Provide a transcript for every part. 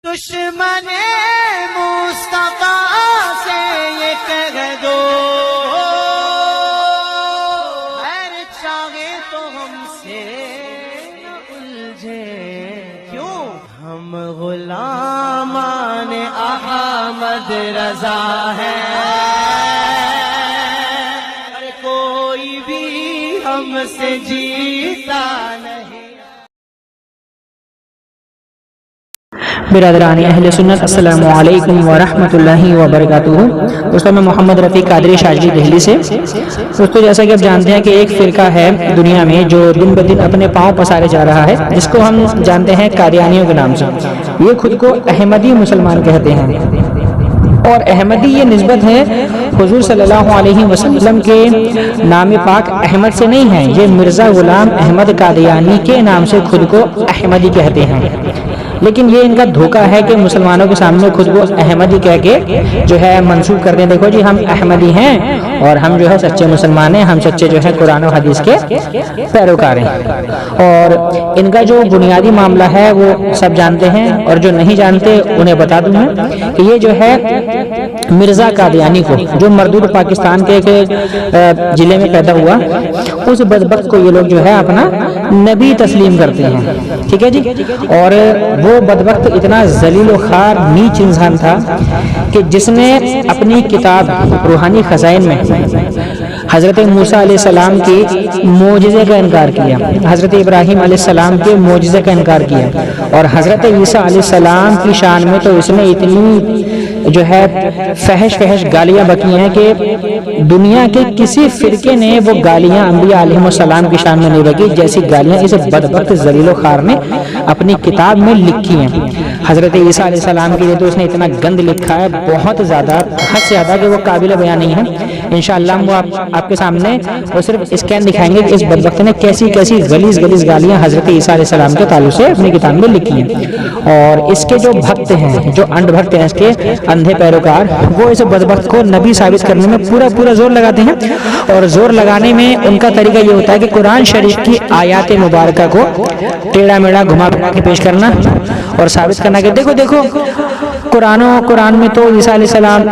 دشمن مصطفیٰ سے یہ کہہ دو خیر چاہے تو ہم سے نہ الجھے، کیوں ہم غلامان احمد رضا ہیں، اور کوئی بھی ہم سے جیتا نہیں۔ برادران اہل سنت، السلام علیکم ورحمۃ اللہ وبرکاتہ۔ دوستوں، میں محمد رفیع قادری شاذلی دہلی سے۔ دوستوں، جیسا کہ آپ جانتے ہیں کہ ایک فرقہ ہے دنیا میں جو دن بدن اپنے پاؤں پسارے جا رہا ہے، جس کو ہم جانتے ہیں قادیانیوں کے نام سے۔ یہ خود کو احمدی مسلمان کہتے ہیں، اور احمدی یہ نسبت ہے حضور صلی اللہ علیہ وسلم کے نام پاک احمد سے نہیں ہے، یہ مرزا غلام احمد قادیانی کے نام سے خود کو احمدی کہتے ہیں۔ لیکن یہ ان کا دھوکہ ہے کہ مسلمانوں کے سامنے خود کو احمدی کہہ کے جو ہے منسوب کرتے ہیں، دیکھو جی ہم احمدی ہیں اور ہم جو ہے سچے مسلمان ہیں، ہم سچے جو ہے قرآن و حدیث کے پیروکار ہیں۔ اور ان کا جو بنیادی معاملہ ہے وہ سب جانتے ہیں، اور جو نہیں جانتے انہیں بتا دوں میں کہ یہ جو ہے مرزا قادیانی کو، جو مردود پاکستان کے ضلع میں پیدا ہوا، اس بدبخت کو یہ لوگ جو ہے اپنا نبی تسلیم کرتے ہیں، ٹھیک ہے جی۔ اور وہ بدبخت اتنا ذلیل و خوار نیچ انسان تھا کہ جس نے اپنی کتاب روحانی خزائن میں حضرت موسیٰ علیہ السلام کی معجزے کا انکار کیا، حضرت ابراہیم علیہ السلام کے معجزے کا انکار کیا، اور حضرت عیسیٰ علیہ السلام کی شان میں تو اس نے اتنی جو ہے فحش گالیاں بکی ہیں کہ دنیا کے کسی فرقے نے وہ گالیاں انبیاء علیہ السلام کی شان میں نہیں بکی جیسی گالیاں اس بدبخت ذلیل و خوار نے اپنی کتاب میں لکھی ہیں۔ حضرت عیسیٰ علیہ السلام کے لیے تو اس نے اتنا گند لکھا ہے، بہت زیادہ، حد سے زیادہ، کہ وہ قابل بیان نہیں ہے۔ انشاءاللہ ہم وہ آپ کے سامنے وہ صرف اسکین دکھائیں گے کہ اس بدبخت نے کیسی غلیظ گالیاں حضرت عیسیٰ علیہ السلام کے تعلق سے اپنی کتاب میں لکھی ہیں۔ اور اس کے جو بھکت ہیں، جو انڈ بھکت ہیں، اس کے اندھے پیروکار، وہ اس بدبخت کو نبی ثابت کرنے میں پورا زور لگاتے ہیں، اور زور لگانے میں ان کا طریقہ یہ ہوتا ہے کہ قرآن شریف کی آیات مبارکہ کو ٹیڑھا میڑھا گھما پھرا کے پیش کرنا اور ثابت کرنا کہ دیکھو قرآن میں تو عیسیٰ علیہ السلام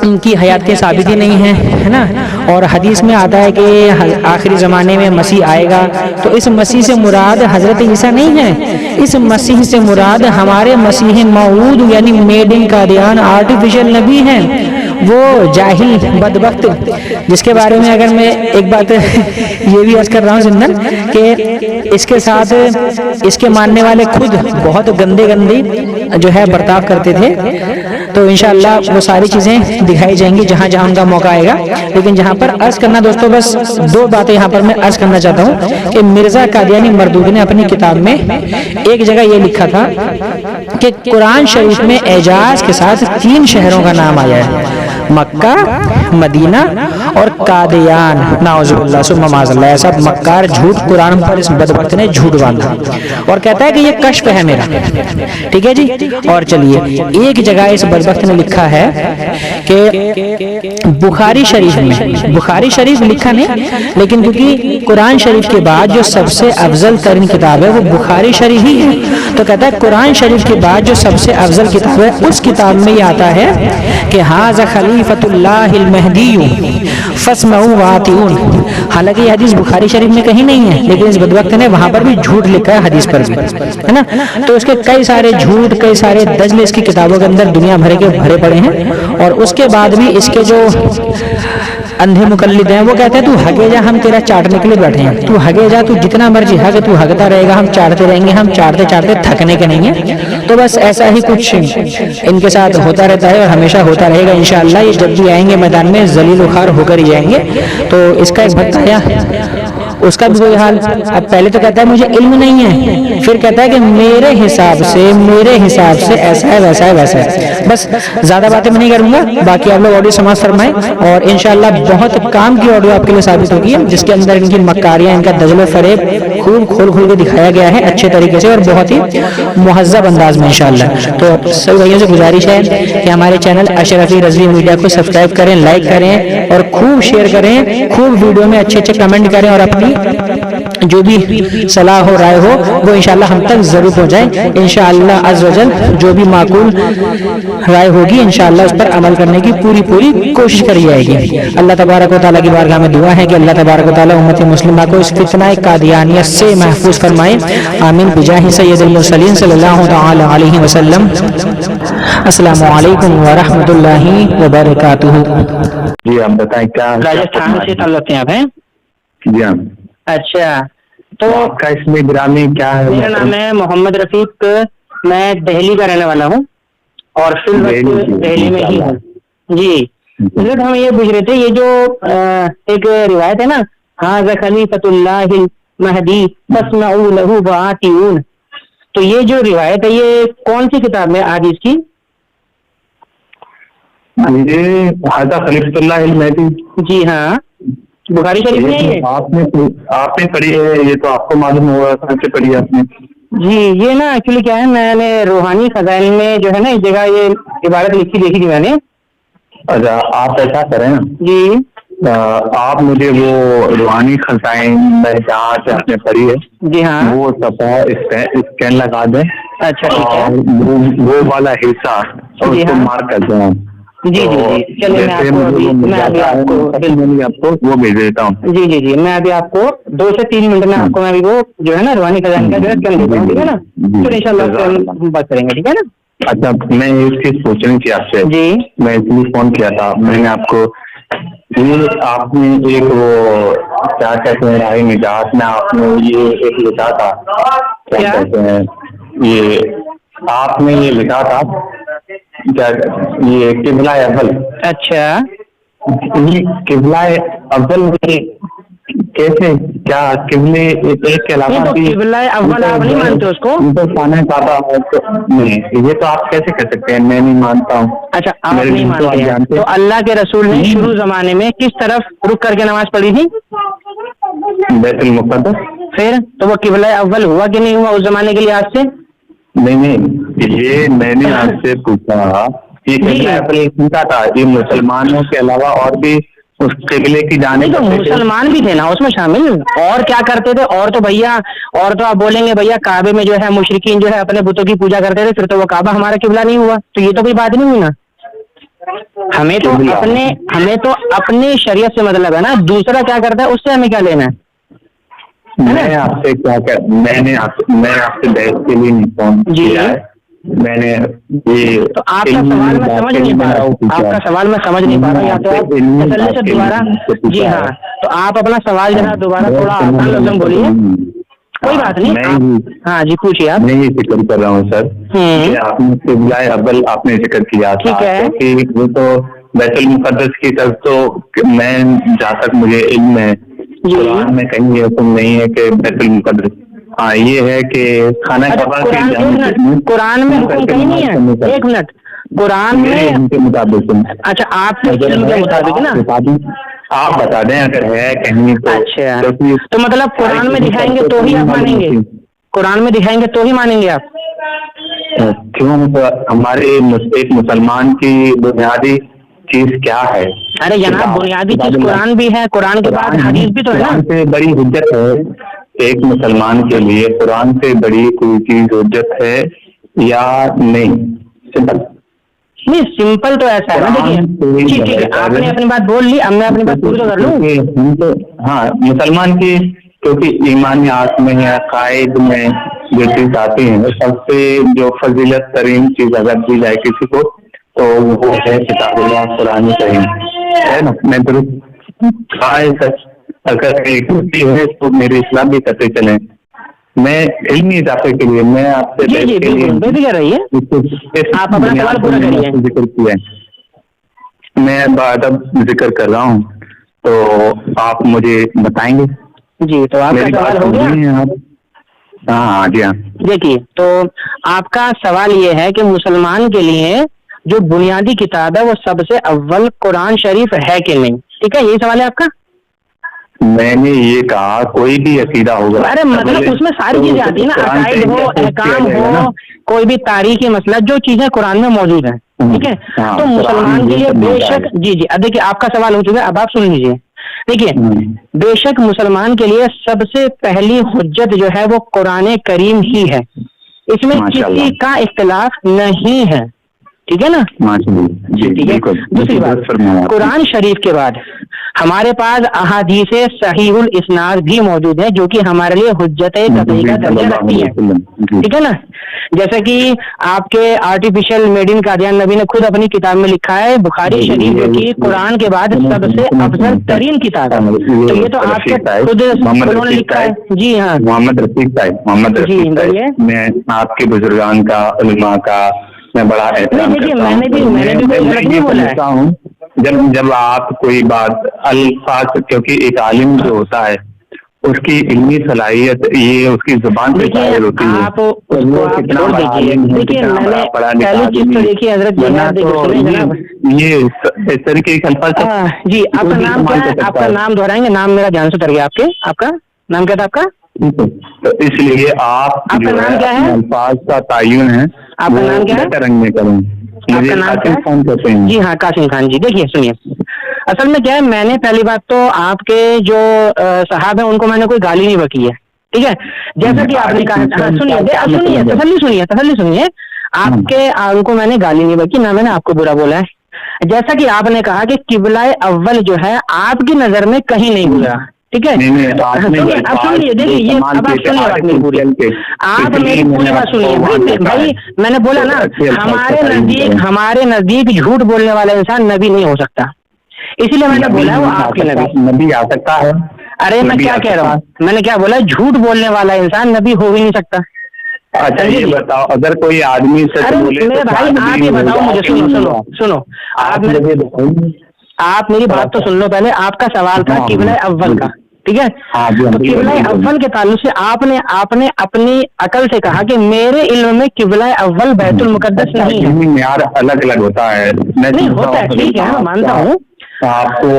ان کی حیات کے ثابت ہی نہیں ہے نا، اور حدیث میں آتا ہے کہ آخری زمانے میں مسیح آئے گا، تو اس مسیح سے مراد حضرت عیسیٰ نہیں ہے، اس مسیح سے مراد ہمارے مسیح موعود یعنی میڈ ان قادیان آرٹیفیشل نبی ہیں، وہ جاہل بدبخت، جس کے بارے میں اگر میں ایک بات یہ بھی عرض کر رہا ہوں ضمناً کہ اس کے ساتھ اس کے ماننے والے خود بہت گندی جو ہے برتاؤ کرتے تھے، تو انشاءاللہ وہ ساری چیزیں دکھائی جائیں گی جہاں ان کا موقع آئے گا۔ لیکن جہاں پر عرض کرنا دوستوں، بس دو باتیں یہاں پر میں عرض کرنا چاہتا ہوں کہ مرزا قادیانی مردود نے اپنی کتاب میں ایک جگہ یہ لکھا تھا کہ قرآن شریف میں اعجاز کے ساتھ 3 شہروں کا نام آیا ہے، مکہ، مدینہ اور قادیان، نعوذ باللہ ثم معاذ اللہ۔ ایسا مکار جھوٹ قرآن پر اس بدبخت نے جھوٹ باندھا، اور کہتا ہے کہ یہ کشف ہے میرا، ٹھیک ہے جی۔ اور چلیے، ایک جگہ اس بدبخت نے لکھا ہے کہ بخاری شریف لکھا نہیں، لیکن کیونکہ قرآن شریف کے بعد جو سب سے افضل ترین کتاب ہے وہ بخاری شریف ہی ہے، تو کہتا ہے قرآن شریف کے بعد جو سب سے افضل کتاب ہے اس کتاب میں یہ آتا ہے کہ ھذا خلیفۃ اللہ المہدی فاسمعوا واطیعون۔ حالانکہ یہ حدیث بخاری شریف میں کہیں نہیں ہے، لیکن اس بدبخت نے وہاں پر بھی جھوٹ لکھا ہے، حدیث پر بھی، ہے نا۔ تو اس کے کئی سارے جھوٹ، کئی سارے دجل اس کی کتابوں کے اندر دنیا بھر کے بھرے پڑے ہیں، اور اس کے بعد بھی اس کے جو اندھے مقلد ہیں وہ کہتے ہیں تو ہگے جا، ہم تیرا چاٹنے کے لیے بیٹھے ہیں، تو ہگے جا، تو جتنا مرضی ہگ، تو ہگتا رہے گا، ہم چاٹتے رہیں گے، ہم چاٹتے تھکنے کے نہیں ہیں۔ تو بس ایسا ہی کچھ ان کے ساتھ ہوتا رہتا ہے اور ہمیشہ ہوتا رہے گا انشاءاللہ۔ یہ جب بھی آئیں گے میدان میں ذلیل و خوار ہو کر ہی جائیں گے۔ تو اس کا ایک بھکت آیا، اس کا بھی وہی حال، اب پہلے تو کہتا ہے مجھے علم نہیں ہے، پھر کہتا ہے کہ میرے حساب سے ایسا ہے ویسا ہے۔ بس زیادہ باتیں میں نہیں کروں گا, باقی آپ لوگ آڈیو سماعت فرمائیں, اور انشاءاللہ بہت کام کی آڈیو آپ کے لیے ثابت ہوگی, جس کے اندر ان کی مکاریاں, ان کا دجل و فریب خوب کھول کھول کے دکھایا گیا ہے اچھے طریقے سے اور بہت ہی مہذب انداز میں انشاءاللہ. تو سب بھائیوں سے گزارش ہے کہ ہمارے چینل اشرفی رضوی میڈیا کو سبسکرائب کریں, لائک کریں اور خوب شیئر کریں, خوب ویڈیو میں اچھے اچھے کمنٹ کریں, اور اپنی جو بھی صلاح ہو رائے ہو وہ انشاءاللہ ہم تک ضرور پہنچائیں. انشاءاللہ عز و جل جو بھی معقول رائے ہوگی انشاءاللہ اس پر عمل کرنے کی پوری کوشش کری جائے گی. اللہ تبارک و تعالیٰ کی بارگاہ میں دعا ہے کہ اللہ تبارک و تعالیٰ امت مسلمہ کو اس فتنہ قادیانیت سے محفوظ فرمائے, آمین بجاہ سید المرسلین صلی اللہ تعالی علیہ وسلم. السلام علیکم ورحمۃ اللہ وبرکاتہ. جی آپ بتائیں کیا راجستھان سے تعلق ہیں آپ ہیں؟ جی ہاں. اچھا, تو آپ کا اس میں گرامی کیا ہے؟ میرا نام ہے محمد رفیق, میں دہلی کا رہنے والا ہوں اور فی الوقت دہلی میں ہی ہوں. جی حضرت ہم یہ پوچھ رہے تھے, یہ جو ایک روایت ہے نا, ھذا خلیفۃ اللہ المہدی فاسمعوا لہ وآطیعون, تو یہ جو روایت ہے یہ کون سی کتاب میں حدیث کی؟ یہ ھذا خلیفۃ اللہ المہدی, جی ہاں, بخاری شریف میں ہے یہ. آپ نے پڑھی ہے, یہ تو آپ کو معلوم ہوگا کہاں سے پڑھی آپ نے. جی یہ نا ایکچولی کیا ہے, میں نے روحانی خزائن میں جو ہے نا اس جگہ یہ عبارت لکھی دیکھی تھی میں نے. اچھا آپ ایسا کریں جی, آپ مجھے وہ روحانی خزائن میں جہاں سے آپ نے پڑھی ہے جی ہاں, وہ صفحہ اسکین لگا دیں. اچھا ٹھیک ہے, وہ والا حصہ اس کو مارک کر دیں. جی جی جی چلیے میں ابھی آپ کو وہ بھیج دیتا ہوں. جی جی جی میں ابھی آپ کو 2 سے 3 منٹ میں آپ کو میں ابھی وہ جو ہے نا روحانی خزائن کا جو ہے اسکین دیتا ہوں, ٹھیک ہے نا, پھر ان شاء اللہ بات کریں گے, ٹھیک ہے نا. اچھا میں ایک چیز پوچھنی تھی آپ سے. جی میں اس لیے فون کیا تھا, میں نے آپ کو آپ نے ایک وہ کیا کہتے ہیں راہ نجات میں آپ نے یہ ایک لکھا تھا, کیا کہتے ہیں یہ آپ نے یہ لکھا تھا کیا یہ قبلہ اول. اچھا, یہ قبلہ اول میں کیسے کیا قبلے ایک کے علاوہ قبلہ اول آپ نہیں مانتے اس کو؟ خانہ کعبہ نہیں, یہ تو آپ کیسے کہہ سکتے ہیں, میں نہیں مانتا ہوں. اچھا آپ نہیں مانتے ہیں, تو اللہ کے رسول نے شروع زمانے میں کس طرف رک کر کے نماز پڑھی تھی؟ بیت المقدس. پھر تو وہ قبلہ اول ہوا کہ نہیں ہوا اس زمانے کے لحاظ سے؟ نہیں, یہ میں نے آپ سے پوچھا یہ قبلہ اول پوچھا تھا, یہ مسلمانوں کے علاوہ اور بھی اس قبلے کی جانب تو مسلمان بھی تھے نا اس میں شامل, اور کیا کرتے تھے, اور تو بھیا اور تو آپ بولیں گے بھیا کعبے میں جو ہے مشرکین جو ہے اپنے بتوں کی پوجا کرتے تھے, پھر تو وہ کعبہ ہمارا قبلہ نہیں ہوا, تو یہ تو کوئی بات نہیں ہوئی نا. ہمیں تو اپنے شریعت سے مطلب ہے نا, دوسرا کیا کرتا ہے اس سے ہمیں کیا لینا ہے. میں آپ سے میں آپ سے بحث کے لیے نہیں فون کیا ہے, میں نے یہ تو آپ کا سوال میں سمجھ نہیں پا رہا ہوں, آپ کا سوال میں سمجھ نہیں پا رہا ہوں, یا تو آپ تسلی سے دوبارہ. جی ہاں, تو آپ اپنا سوال جو ہے دوبارہ تھوڑا آسان لفظ میں بولیے. کوئی بات نہیں, ہاں جی پوچھیے آپ. میں یہ ذکر کر رہا ہوں سر کہ آپ نے قبلہ اول آپ نے ذکر کیا تھا, کیونکہ وہ تو بیت المقدس کی طرف تو میں جہاں تک مجھے علم ہے قرآن میں کہیں یہ حکم نہیں ہے کہ بیت المقدس, ہاں یہ ہے کہ خانہ کعبہ کی قرآن میں حکم کہیں نہیں ہے. ایک منٹ, قرآن میں کے مطابق. اچھا آپ کے علم کے مطابق نا, آپ بتا دیں اگر ہے کہیں تو. اچھا تو مطلب قرآن میں دکھائیں گے تو ہی آپ مانیں گے, قرآن میں دکھائیں گے تو ہی مانیں گے آپ. کیوں, ہمارے ایک مسلمان کی بنیادی چیز کیا ہے؟ ارے جناب بنیادی چیز قرآن بھی ہے, قرآن کے بعد حدیث بھی تو ہے نا. قرآن سے بڑی حجت ہے ایک مسلمان کے لیے, قرآن سے بڑی کوئی چیز حجت ہے یا نہیں؟ سمپل نہیں, سمپل تو ایسا ہے نا, دیکھیے ٹھیک ہے آپ نے اپنی بات بول لی, اب میں اپنی بات پوری تو کر لوں. ہاں مسلمان کی کیونکہ ایمانیات میں یا عقائد میں جو چیز آتی ہیں سب سے جو فضیلت ترین چیز اگر دی جائے کسی کو تو وہ ہے کتاب اللہ قرآن کریم, ہے نا. میں درست اگر ایک ہے تو میری اصلاح بھی کرتے چلیں. میں علمی اضافے کے لیے میں آپ سے آپ اپنا سوال پورا کریے. ذکر کیا ہے, میں بادب ذکر کر رہا ہوں تو آپ مجھے بتائیں گے. جی تو آپ کا سوال ہو گیا. ہاں جی ہاں. دیکھیے تو آپ کا سوال یہ ہے کہ مسلمان کے لیے جو بنیادی کتاب ہے وہ سب سے اول قرآن شریف ہے کہ نہیں؟ ٹھیک ہے، یہی سوال ہے آپ کا. میں نے یہ کہا کوئی بھی عقیدہ ہوگا، ارے مطلب اس میں ساری چیزیں آتی ہیں نا، عقائد ہو، احکام ہو، کوئی بھی تاریخی مسئلہ، جو چیزیں قرآن میں موجود ہیں. ٹھیک ہے، تو مسلمان کے لیے بے شک جی اب دیکھیے آپ کا سوال ہو چکا ہے، اب آپ سن لیجیے. دیکھیے بے شک مسلمان کے لیے سب سے پہلی حجت جو ہے وہ قرآن کریم ہی ہے، اس میں کسی کا اختلاف نہیں ہے. ٹھیک ہے نا؟ ٹھیک ہے. دوسری بات، قرآن شریف کے بعد ہمارے پاس احادیث صحیح الاسناد بھی موجود ہیں جو کہ ہمارے لیے حجت قطعی کا درجہ رکھتی ہیں. ٹھیک ہے نا؟ جیسا کہ آپ کے آرٹیفیشل میڈ ان قادیان نبی نے خود اپنی کتاب میں لکھا ہے بخاری شریف جو کہ قرآن کے بعد سب سے افضل ترین کتاب ہے. تو یہ تو آپ کے خود انہوں نے لکھا ہے. جی ہاں، محمد رفیق صاحب، میں آپ کے بزرگان کا، علماء کا میں بڑا احترام کرتا ہوں. جب آپ کوئی بات الفاظ، کیونکہ ایک عالم جو ہوتا ہے اس کی علمی صلاحیت یہ اس کی زبان سے ظاہر ہوتی ہے. یہ اس طریقے کے الفاظ. جی آپ کا نام کیا ہے؟ آپ کا نام دہرائیں گے؟ نام میرا جان سے اتر گیا. آپ کا نام کیا تھا آپ کا؟ تو اس لیے آپ کا نام کیا ہے؟ الفاظ کا تعین ہے. آپ کا نام کیا ہے؟ رنگ میں کروں. آپ کا نام کیا ہے؟ جی ہاں، قاسم خان جی. دیکھیے سنیے، اصل میں کیا ہے، میں نے پہلی بات تو آپ کے جو صاحب ہیں ان کو میں نے کوئی گالی نہیں بکی ہے. ٹھیک ہے، جیسا کہ آپ نے کہا، سنیے تسلی سنیے، آپ کے ان کو میں نے گالی نہیں بکی، نہ میں نے آپ کو برا بولا ہے. جیسا کہ آپ نے کہا کہ قبلہ اول جو ہے آپ کی نظر میں کہیں نہیں گزرا. ٹھیک ہے، اب سنیے، دیکھیے یہ اب آپ سنیے بات میری پوری، آپ میری پوری بات سنیے بھائی. میں نے بولا نا ہمارے نزدیک جھوٹ بولنے والا انسان نبی نہیں ہو سکتا، اسی لیے میں نے بولا وہ آپ کے نبی آ سکتا ہے. ارے میں کیا کہہ رہا ہوں، میں نے کیا بولا، جھوٹ بولنے والا انسان نبی ہو ہی نہیں سکتا. اچھا یہ بتاؤ، اگر کوئی آدمی سچ بولے، میرے بھائی آپ یہ بتاؤ مجھے، سنو آپ میری بات تو سن لو پہلے. آپ کا سوال تھا قبلہ اول کا. ٹھیک ہے، تو قبلہ اول کے تعلق سے آپ نے اپنی عقل سے کہا کہ میرے علم میں قبلہ اول بیت المقدس نہیں ہے. معیار الگ الگ ہوتا ہے. نہیں ہوتا ہے، ٹھیک ہے، میں مانتا ہوں. آپ کو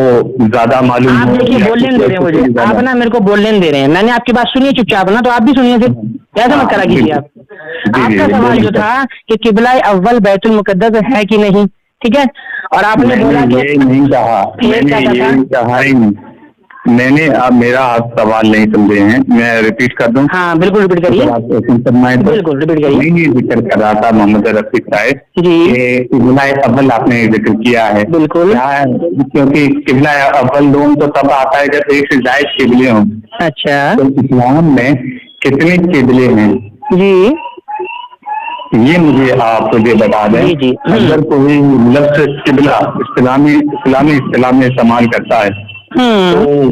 زیادہ معلوم. آپ دیکھیے بولنے دے رہے ہیں مجھے، آپ نا میرے کو بولنے دے رہے ہیں. میں نے آپ کی بات سنی ہے چپ چاپ نا، تو آپ بھی سنیے پھر، ایسا مت کرا کیجیے. آپ کا سوال جو تھا کہ قبلہ اول بیت المقدس ہے کہ نہیں، ٹھیک ہے، اور آپ نے بولا کہ نہیں کہا. میں نے اب میرا آپ سوال نہیں سمجھے ہیں، میں ریپیٹ کر دوں. ہاں بالکل ریپیٹ کریے. بالکل ریپیٹ کریے. نہیں ذکر کر رہا تھا محمد رفیق صاحب جی، قبلہ اول آپ نے ذکر کیا ہے. بالکل، کیونکہ قبلہ اول لوگ تو تب آتا ہے جب ایک سے زائد قبلے ہوں. اچھا، تو اسلام میں کتنے قبلے ہیں؟ جی یہ مجھے آپ مجھے بتا دیں. جی اگر کوئی لفظ قبلہ اسلامی اصطلاح میں استعمال کرتا ہے تو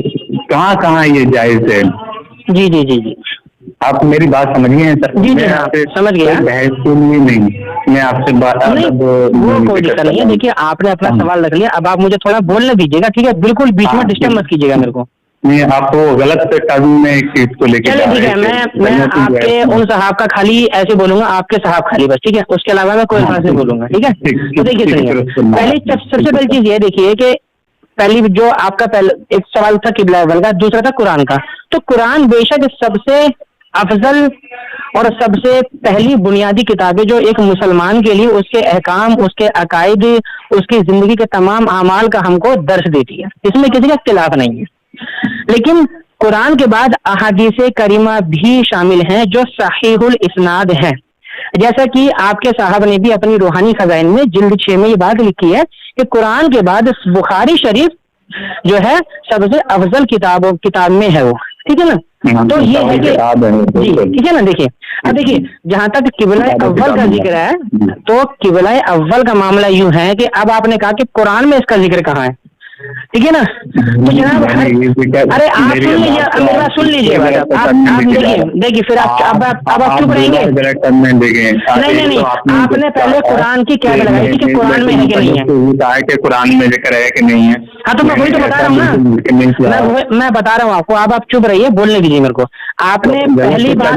کہاں کہاں یہ جائز ہے؟ جی جی جی جی آپ میری بات سمجھ گئے ہیں سر؟ جی جی سمجھ گیا. بحث کے لیے نہیں، میں آپ سے بات وہ کوئی دقت نہیں ہے. دیکھیے آپ نے اپنا سوال رکھ لیا، اب آپ مجھے تھوڑا بولنے دیجیے گا. ٹھیک ہے، بالکل بیچ میں ڈسٹرب مت کیجیے گا میرے کو. نہیں آپ کو غلط ٹرم میں ایک چیز کو لے کے. چلے ٹھیک ہے، میں آپ کے ان صاحب کا خالی ایسے بولوں گا، آپ کے صاحب خالی بس. ٹھیک ہے، اس کے علاوہ میں کوئی الفاظ نہیں بولوں گا. ٹھیک ہے، تو دیکھیے پہلی سب سے پہلی چیز یہ دیکھیے کہ پہلی جو آپ کا پہلے ایک سوال تھا قبلہ اول کا، دوسرا تھا قرآن کا. تو قرآن بے شک سب سے افضل اور سب سے پہلی بنیادی کتابیں جو ایک مسلمان کے لیے اس کے احکام، اس کے عقائد، اس کی زندگی کے تمام اعمال کا ہم کو درس دیتی ہے، اس میں کسی کا اختلاف نہیں ہے. لیکن قرآن کے بعد احادیث کریمہ بھی شامل ہیں جو صحیح الاسناد ہیں، جیسا کہ آپ کے صاحب نے بھی اپنی روحانی خزائن میں جلد 6 میں یہ بات لکھی ہے کہ قرآن کے بعد بخاری شریف جو ہے سب سے افضل کتاب میں ہے وہ. ٹھیک ہے نا، تو یہ ہے کہ جی ٹھیک ہے نا. دیکھیے اب دیکھیے جہاں تک قبلہ اول کا ذکر ہے تو قبلہ اول کا معاملہ یوں ہے کہ اب آپ نے کہا کہ قرآن میں اس کا ذکر کہاں ہے. ٹھیک ہے نا، تو جناب ارے آپ سن لیجیے، میرا سن لیجیے آپ دیکھیے پھر اب آپ چپ رہیں گے. نہیں آپ نے پہلے قرآن کی کیا لگائی تھی کہ قرآن میں ہے کہ نہیں ہے؟ کہ قرآن میں ذکر ہے کہ نہیں ہے. ہاں تو میں وہی تو بتا رہا ہوں نا، میں بتا رہا ہوں آپ کو. اب آپ چپ رہیے، بولنے دیجیے میرے کو. آپ نے پہلی بات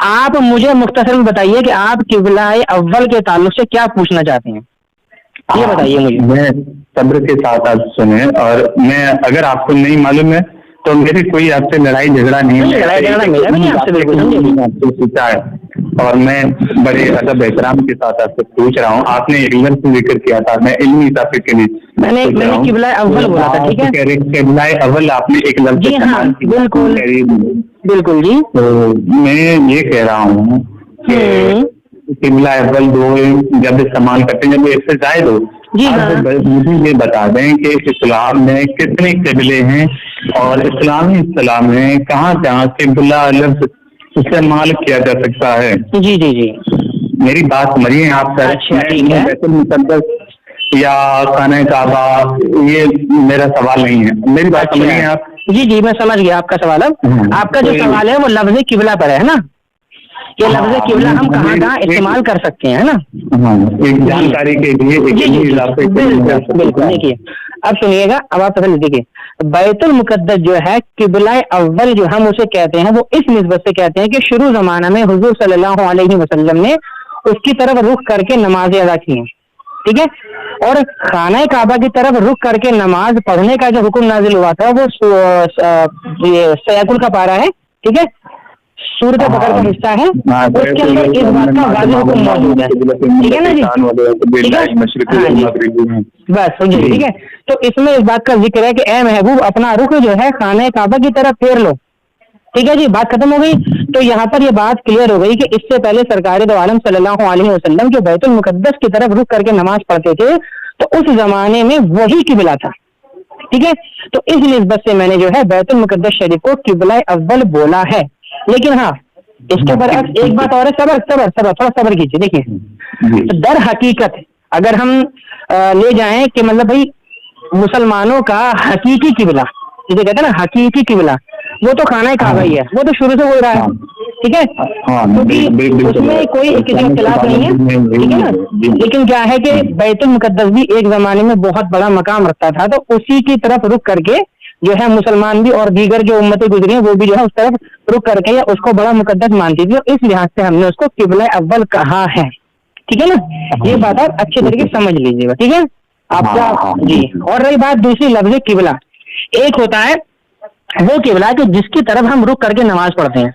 آپ مجھے مختصر میں بتائیے کہ آپ قبلہ اول کے تعلق سے کیا پوچھنا چاہتے ہیں، یہ بتائیے مجھے. میں صبر کے ساتھ آپ سنیں، اور میں اگر آپ کو نہیں معلوم ہے تو میری کوئی آپ سے لڑائی جھگڑا نہیں ہے، آپ سے پوچھا ہے اور میں بڑے ادب احترام کے ساتھ آپ سے پوچھ رہا ہوں. آپ نے ایک لفظ ذکر کیا تھا، میں علمی اضافے کے لیے میں نے قبلہ اول بولا تھا، ٹھیک ہے. قبلہ اول آپ نے ایک لفظ جی ہاں بالکل بالکل جی. تو میں یہ کہہ رہا ہوں کہ قبلہ اول دو جب استعمال کرتے ہیں جب ایک سے زائد ہو. جی ہاں. مجھے یہ بتا دیں کہ اسلام میں کتنے قبلے ہیں اور اسلامی اصطلاح میں کہاں کہاں قبلہ لفظ استعمال کیا جا سکتا ہے. جی جی جی میری بات سمجھیے آپ سر. بیت المقدس یا خانہ کعبہ یہ میرا سوال نہیں ہے، میری بات سمجھیے آپ. جی جی میں سمجھ گیا آپ کا سوال. اب آپ کا جو سوال ہے وہ لفظ قبلہ پر ہے نا، یہ لفظ قبلہ ہم کہاں کہاں استعمال کر سکتے ہیں نا. ایک جانکاری کے لیے بالکل. دیکھیے اب سنیے گا، اب آپ تسلی دیکھیے. بیت المقدس جو ہے قبلہ اول جو ہم اسے کہتے ہیں وہ اس نسبت سے کہتے ہیں کہ شروع زمانہ میں حضور صلی اللہ علیہ وسلم نے اس کی طرف رخ کر کے نمازیں ادا کی ہیں، ٹھیک ہے. اور خانہ کعبہ کی طرف رخ کر کے نماز پڑھنے کا جو حکم نازل ہوا تھا وہ سیاقل کا پارہ ہے، ٹھیک ہے، سورۃ بقرہ کا حصہ ہے. اس کے اندر اس بات کا واضح حکم موجود ہے، ٹھیک ہے نا جی. بس سمجھے، ٹھیک ہے. تو اس میں اس بات کا ذکر ہے کہ اے محبوب اپنا رخ جو ہے خانہ کعبہ کی طرف پھیر لو، ٹھیک ہے جی. بات ختم ہو گئی. تو یہاں پر یہ بات کلیئر ہو گئی کہ اس سے پہلے سرکار دو عالم صلی اللہ علیہ وسلم جو بیت المقدس کی طرف رخ کر کے نماز پڑھتے تھے تو اس زمانے میں وہی قبلہ تھا، ٹھیک ہے. تو اس نسبت سے میں نے جو ہے بیت المقدس شریف کو قبلہ اول بولا ہے. لیکن ہاں اس کے برعکس ایک بات اور ہے، صبر تھوڑا صبر کیجیے. دیکھیے در حقیقت اگر ہم لے جائیں کہ مطلب بھائی مسلمانوں کا حقیقی قبلہ جسے کہتے ہیں نا حقیقی قبلہ وہ تو خانہ کعبہ ہی ہے، وہ تو شروع سے ہو رہا ہے، ٹھیک ہے. کیونکہ اس میں کوئی کسی اختلاف نہیں ہے، ٹھیک ہے نا. لیکن کیا ہے کہ بیت المقدس بھی ایک زمانے میں بہت بڑا مقام رکھتا تھا، تو اسی کی طرف رخ کر کے جو ہے مسلمان بھی اور دیگر جو امتیں گزری ہیں وہ بھی جو ہے اس طرف رخ کر کے یا اس کو بڑا مقدس مانتی تھی. اس لحاظ سے ہم نے اس کو قبلہ اول کہا ہے، ٹھیک ہے نا. یہ بات آپ اچھے طریقے سے سمجھ لیجیے گا، ٹھیک ہے آپ کا. جی اور رہی بات دوسری لفظ قبلہ، ایک ہوتا ہے وہ قبلہ کہ جس کی طرف ہم رخ کر کے نماز پڑھتے ہیں،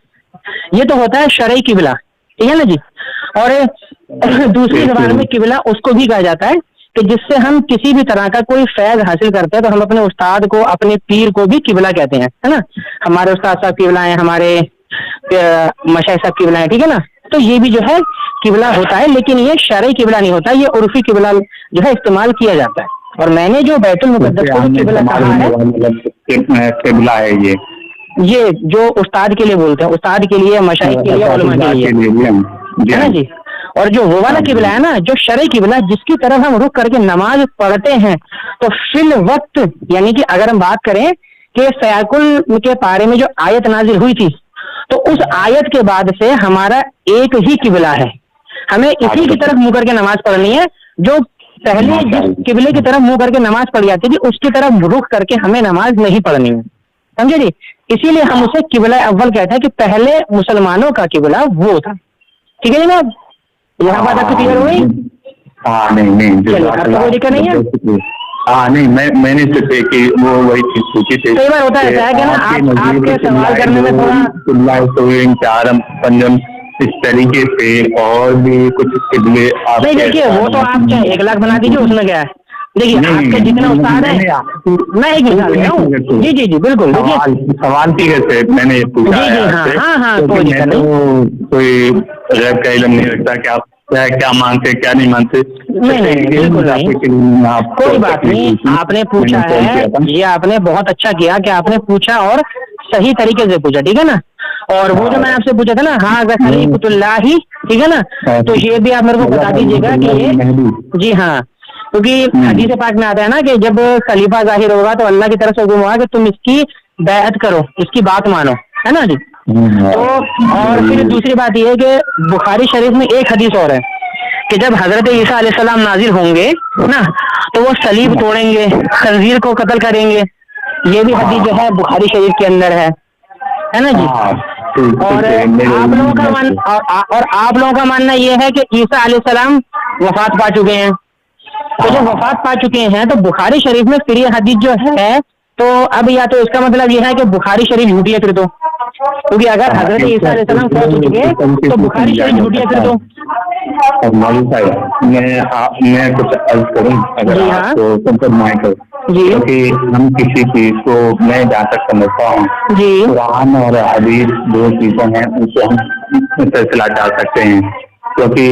یہ تو ہوتا ہے شرعی قبلہ، ٹھیک ہے نا جی. اور دوسری زبان میں قبلہ اس کو بھی کہا جاتا ہے کہ جس سے ہم کسی بھی طرح کا کوئی فیض حاصل کرتے ہیں تو ہم اپنے استاد کو اپنے پیر کو بھی قبلہ کہتے ہیں، ہے نا. ہمارے استاد صاحب قبلہ ہیں، ہمارے مشائخ صاحب قبلہ ہیں، ٹھیک ہے نا. تو یہ بھی جو ہے قبلہ ہوتا ہے، لیکن یہ شرعی قبلہ نہیں ہوتا، یہ عرفی قبلہ جو ہے استعمال کیا جاتا ہے. اور میں نے جو بیت المقدس کو قبلہ کہا ہے قبلہ ہے یہ جو استاد کے لیے بولتے ہیں، استاد کے لیے، مشائخ کے لیے، علماء کے لیے، ہے نا جی. اور جو وہ والا قبلہ ہے نا جو شرعی قبلہ جس کی طرف ہم رخ کر کے نماز پڑھتے ہیں، تو فی الوقت یعنی کہ اگر ہم بات کریں کہ سیاقل کے پارے میں جو آیت نازل ہوئی تھی تو اس آیت کے بعد سے ہمارا ایک ہی قبلہ ہے، ہمیں اسی کی طرف منہ کر کے نماز پڑھنی ہے. جو پہلے جس قبلے کی طرف منہ کر کے نماز پڑھ جاتی تھی اس کی طرف رخ کر کے ہمیں نماز نہیں پڑھنی ہے، سمجھے جی. اسی لیے ہم اسے قبلہ اول کہتے ہیں کہ پہلے مسلمانوں کا قبلہ وہ تھا، ٹھیک ہے جناب. یہاں بات آپ کو کلیئر ہو گئی؟ نہیں آپ کو کوئی دقت نہیں ہے. نہیں میں نے صرف ایک وہ وہی چیز پوچھی تھی. کئی بار ہوتا ہے کہ نا آپ کے سوال کرنے میں تھوڑا پنجم اس طریقے سے اور بھی کچھ قبلے نہیں. دیکھیے وہ تو آپ چاہے 1 لاکھ بنا دیجیے، اس میں کیا ہے. دیکھیے آپ کے جتنے استاد ہیں، میں ایک مثال دے رہا ہوں. جی جی جی بالکل. دیکھیے سوال کی وجہ سے میں نے یہ پوچھا، ہاں کوئی غیب کا علم نہیں رکھتا کہ آپ کیا مانتے کیا نہیں مانتے. نہیں بالکل نہیں، کوئی بات نہیں. آپ نے پوچھا ہے، یہ آپ نے بہت اچھا کیا کہ آپ نے پوچھا اور صحیح طریقے سے پوچھا، ٹھیک ہے نا. اور وہ جو میں آپ سے پوچھا تھا نا ہاں خلیفۃ اللہ ہی، ٹھیک ہے نا، تو یہ بھی آپ میرے کو بتا دیجیے گا کہ یہ جی ہاں، کیونکہ حدیث پاک میں آتا ہے نا کہ جب خلیفہ ظاہر ہوگا تو اللہ کی طرف سے حکم ہوگا کہ تم اس کی بیعت کرو، اس کی بات مانو، ہے نا جی. تو اور پھر دوسری بات یہ ہے کہ بخاری شریف میں ایک حدیث اور ہے کہ جب حضرت عیسیٰ علیہ السلام نازل ہوں گے نا تو وہ صلیب توڑیں گے، خنزیر کو قتل کریں گے. یہ بھی حدیث جو ہے بخاری شریف کے اندر ہے نا جی. اور آپ لوگوں کا ماننا یہ ہے کہ عیسیٰ علیہ السلام وفات پا چکے ہیں. تو جب وفات پا چکے ہیں تو بخاری شریف میں پھر یہ حدیث جو ہے تو اب یا تو اس کا مطلب یہ ہے کہ بخاری شریف جھوٹی ہے پھر تو, کیونکہ اگر حضرت عیسیٰ علیہ السلام فوت ہو چکے تو بخاری شریف جھوٹی ہے پھر تو. مولوی صاحب میں کچھ عرض کروں اگر آپ کو فرمائیں تو, کیونکہ ہم کسی چیز کو میں جہاں تک سمجھتا ہوں قرآن اور حدیث دو چیزیں ہیں ان سے ہم سلسلہ ڈال سکتے ہیں, کیونکہ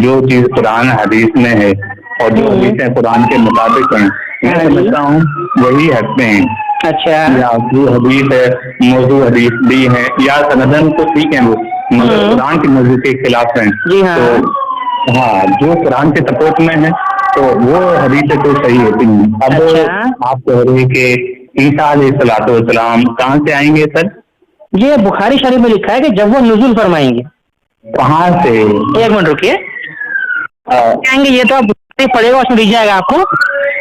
جو چیز قرآن حدیث میں ہے اور جو حدیثیں قرآن کے مطابق ہیں میں سمجھتا ہوں وہی حق ہیں. اچھا, یا جو حدیث ہے موضوع حدیث بھی ہے یا سندن تو ٹھیک ہے وہ مگر قرآن کی مرضی کے خلاف ہیں. تو ہاں جو قرآن کے سپورٹ میں ہے تو وہ حدیثیں تو صحیح ہوتی ہیں. اب آپ کہہ رہے کہ عیسیٰ علیہ السلام کہاں سے آئیں گے سر؟ یہ بخاری شریف میں لکھا ہے کہ جب وہ نزول فرمائیں گے. کہاں سے؟ ایک منٹ رکیے, آئیں گے یہ تو آپ پڑے گا, اس میں دکھ جائے گا آپ کو.